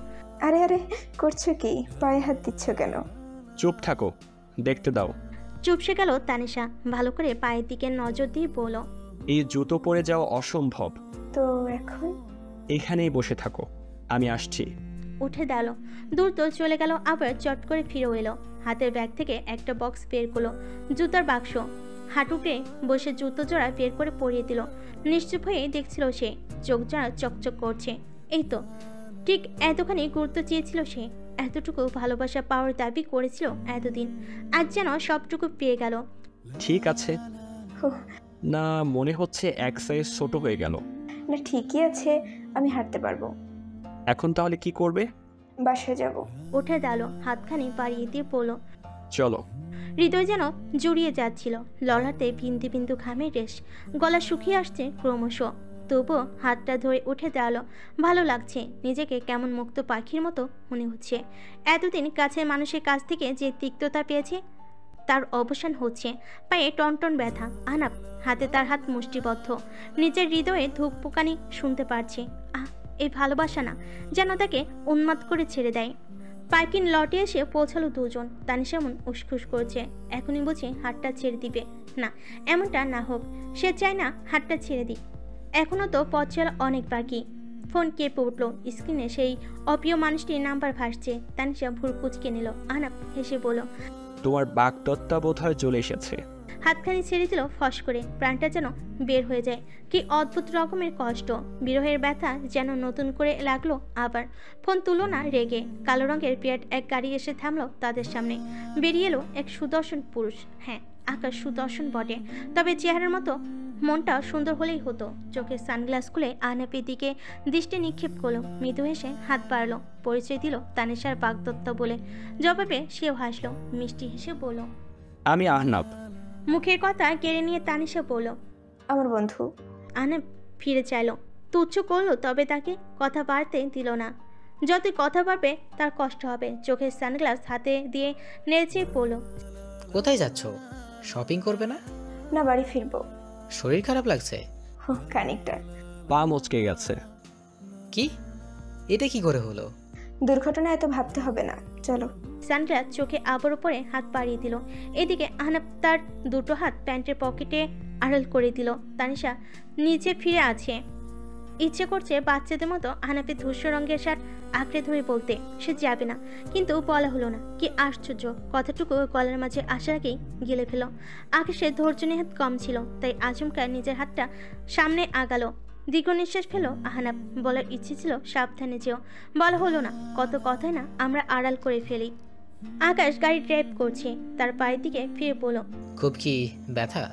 আরে আরে, করছো কি? পায়ে হাত দিচ্ছ কেন? চুপ থাকো, দেখতে দাও। চুপসে গেল তানিশা। ভালো করে পায়ের দিকে নজর দিয়ে বলো, এই জুতো পরে যাওয়া অসম্ভব। তো এখন এখানেই বসে থাকো, আমি আসছি। উঠে দাঁড়ালো। দ্রুত চলে গেল। আবার চট করে ফিরে এলো। হাতের ব্যাগ থেকে একটা বক্স বের করলো, জুতার বাক্স। হাঁটুতে বসে জুতো জোড়া বের করে পরিয়ে দিল। নিশ্চুপ হয়ে দেখছিল সে, চোখ জোড়া চকচক করছে। এই তো ঠিক এতখানি গুরুত্ব চেয়েছিল সে, এতটুকু ভালোবাসা পাওয়ার দাবি করেছিল এতদিন। আজ যেন সবটুকু পেয়ে গেল। ঠিক আছে না, মনে হচ্ছে এক সাইজ ছোট হয়ে গেল। না, ঠিকই আছে, আমি হাঁটতে পারবো। এখন তাহলে কি করবে? বাসায় যাব। উঠে দাঁড়ালো, হাতখানি বাড়িয়ে দিয়ে বলল, চলো। হৃদয় যেন জুড়িয়ে যাচ্ছিল। ললাটে বিন্দু বিন্দু ঘামের রেশ, গলা শুকিয়ে আসছে ক্রমশ। তবুও হাতটা ধরে উঠে দাঁড়ালো। ভালো লাগছে, নিজেকে কেমন মুক্ত পাখির মতো মনে হচ্ছে। এতদিন কাছের মানুষের কাছ থেকে যে তিক্ততা পেয়েছে তার অবসান হচ্ছে। পায়ে টনটন ব্যথা। আহনাব হাতে তার হাত মুষ্টিবদ্ধ। নিজের হৃদয়ে ধুকপুকানি শুনতে পারছে। আহ, এই ভালোবাসা না, যেন তাকে উন্মাদ করে ছেড়ে দেয়। পার্কিং লটে এসে পৌঁছালো দুজন। তানিশা এমন উসখুস করছে, এখনই বুঝি হাতটা ছেড়ে দিবে। না, এমনটা না হোক। সে চায় না হাতটা ছেড়ে দিক। এখনও তো পথ চলা অনেক বাকি। ফোন কেঁপে উঠল। স্ক্রিনে সেই অপ্রিয় মানুষটির নাম্বার ভাসছে। তানিশা ভুল কুচকে নিল। আহনাব হেসে বলল, তোমার বাগদত্তা বোধহয় চলে এসেছে। হাতখানি ছেড়ে দিল ফস করে। প্রাণটা যেন বের হয়ে যায়। কি অদ্ভুত রকমের কষ্ট, বিরহের ব্যথা যেন নতুন করে লাগলো আবার। ফোন তুলো না রেগে। কালো রঙের পিয়াট এক গাড়ি এসে থামলো তাদের সামনে। বেরিয়ে এলো এক সুদর্শন পুরুষ। হ্যাঁ, আকাশ সুদর্শন বটে, তবে চেহারার মতো মনটা সুন্দর হলেই হতো। চোখের সানগ্লাস খুলে আহনাবের দিকে দৃষ্টি নিক্ষেপ করলো। মৃদু হেসে হাত বাড়ালো। পরিচয় দিল তানিশার বাগদত্তা বলে। জবাবে সেও হাসলো, মিষ্টি হেসে বলল, আমি আহনাব। মুখের কথা কেড়ে নিয়ে তানিশা বলল, আমার বন্ধু। আহনাব ফিরে চাইলো, তুচ্ছ করলো, তবে তাকে কথা বাড়তে দিল না। যতই কথা বাড়বে তার কষ্ট হবে। চোখের সানগ্লাস হাতে দিয়ে নেড়েছে পড়ল, কোথায় যাচ্ছ? শপিং করবে না? না, বাড়ি ফিরবো। শরীর খারাপ লাগছে? খানিকটা। পা মচকে গেছে। কি? এটা কি করে হলো? দুর্ঘটনা এত ভাবতে হবে না, চলো। সানগ্লাস চোখে আবার উপরে হাত বাড়িয়ে দিল। এদিকে আহনাব তার দুটো হাত প্যান্টের পকেটে আড়াল করে দিল। তানিশা নিচে ফিরে আছে। ইচ্ছে করছে বাচ্চাদের মতো আহনাফের ধূসর রঙের শার্ট আঁকড়ে ধরে বলতে সে যাবে না, কিন্তু বলা হলো না। কি আশ্চর্য, কথাটুকু গলার মাঝে আসার আগেই গিলে ফেল। আকাশের ধৈর্য নেহাত কম ছিল, তাই আচমকা নিজের হাতটা সামনে আগালো। দীর্ঘ নিঃশ্বাস ফেলো আহনাফ। বলার ইচ্ছে ছিল সাবধানে যেও, বলা হলো না। কত কথাই না আমরা আড়াল করে ফেলি। আকাশ গাড়ি ড্রাইভ করছে, তার পায়ের দিকে ফিরে বলল, খুব কি ব্যথা?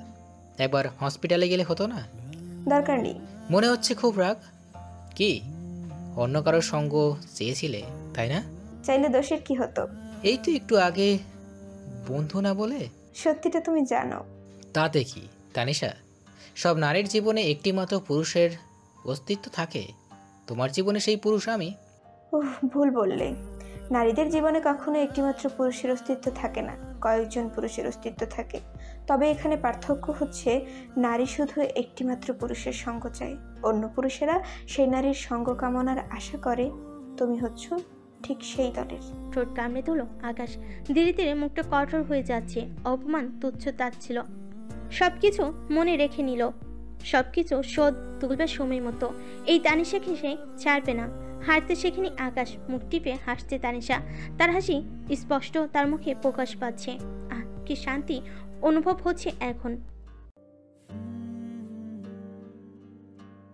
একবার হসপিটালে গেলে হতো না? দরকার নেই। মনে হচ্ছে খুব রাগ। কি অন্য কারোর সঙ্গ চেয়েছিলে তাই না? চাইলে দোষের কি হতো? এই তো একটু আগে বন্ধু না বলে। সত্যিটা তুমি জানো। তাতে কি তানিশা, সব নারীর জীবনে একটি মাত্র পুরুষের অস্তিত্ব থাকে। তোমার জীবনে সেই পুরুষ আমি। ভুল বললে। নারীদের জীবনে কখনো একটিমাত্র পুরুষের অস্তিত্ব থাকে না, কয়েকজন পুরুষের অস্তিত্ব থাকে। তবে এখানে পার্থক্য হচ্ছে নারী শুধু একটিমাত্র পুরুষের সঙ্গ চায়, অন্য পুরুষেরা সেই নারীর সঙ্গ কামনার আশা করে। তুমি হচ্ছ ঠিক সেই দলের। ঠোঁট কামড়ে তুলো আকাশ। ধীরে ধীরে মুখটা কঠোর হয়ে যাচ্ছে। অপমান তুচ্ছ তাচ্ছিল সবকিছু মনে রেখে নিল। সবকিছু শোধ তুলবে সময় মতো। এই তানিশাকে সে ছাড়বে না। হাঁটতে শেখেনি আকাশ। মুখ টিপে হাসছে তানিশা। তার হাসি স্পষ্ট তার মুখে প্রকাশ পাচ্ছে। কি শান্তি অনুভব হচ্ছে এখন।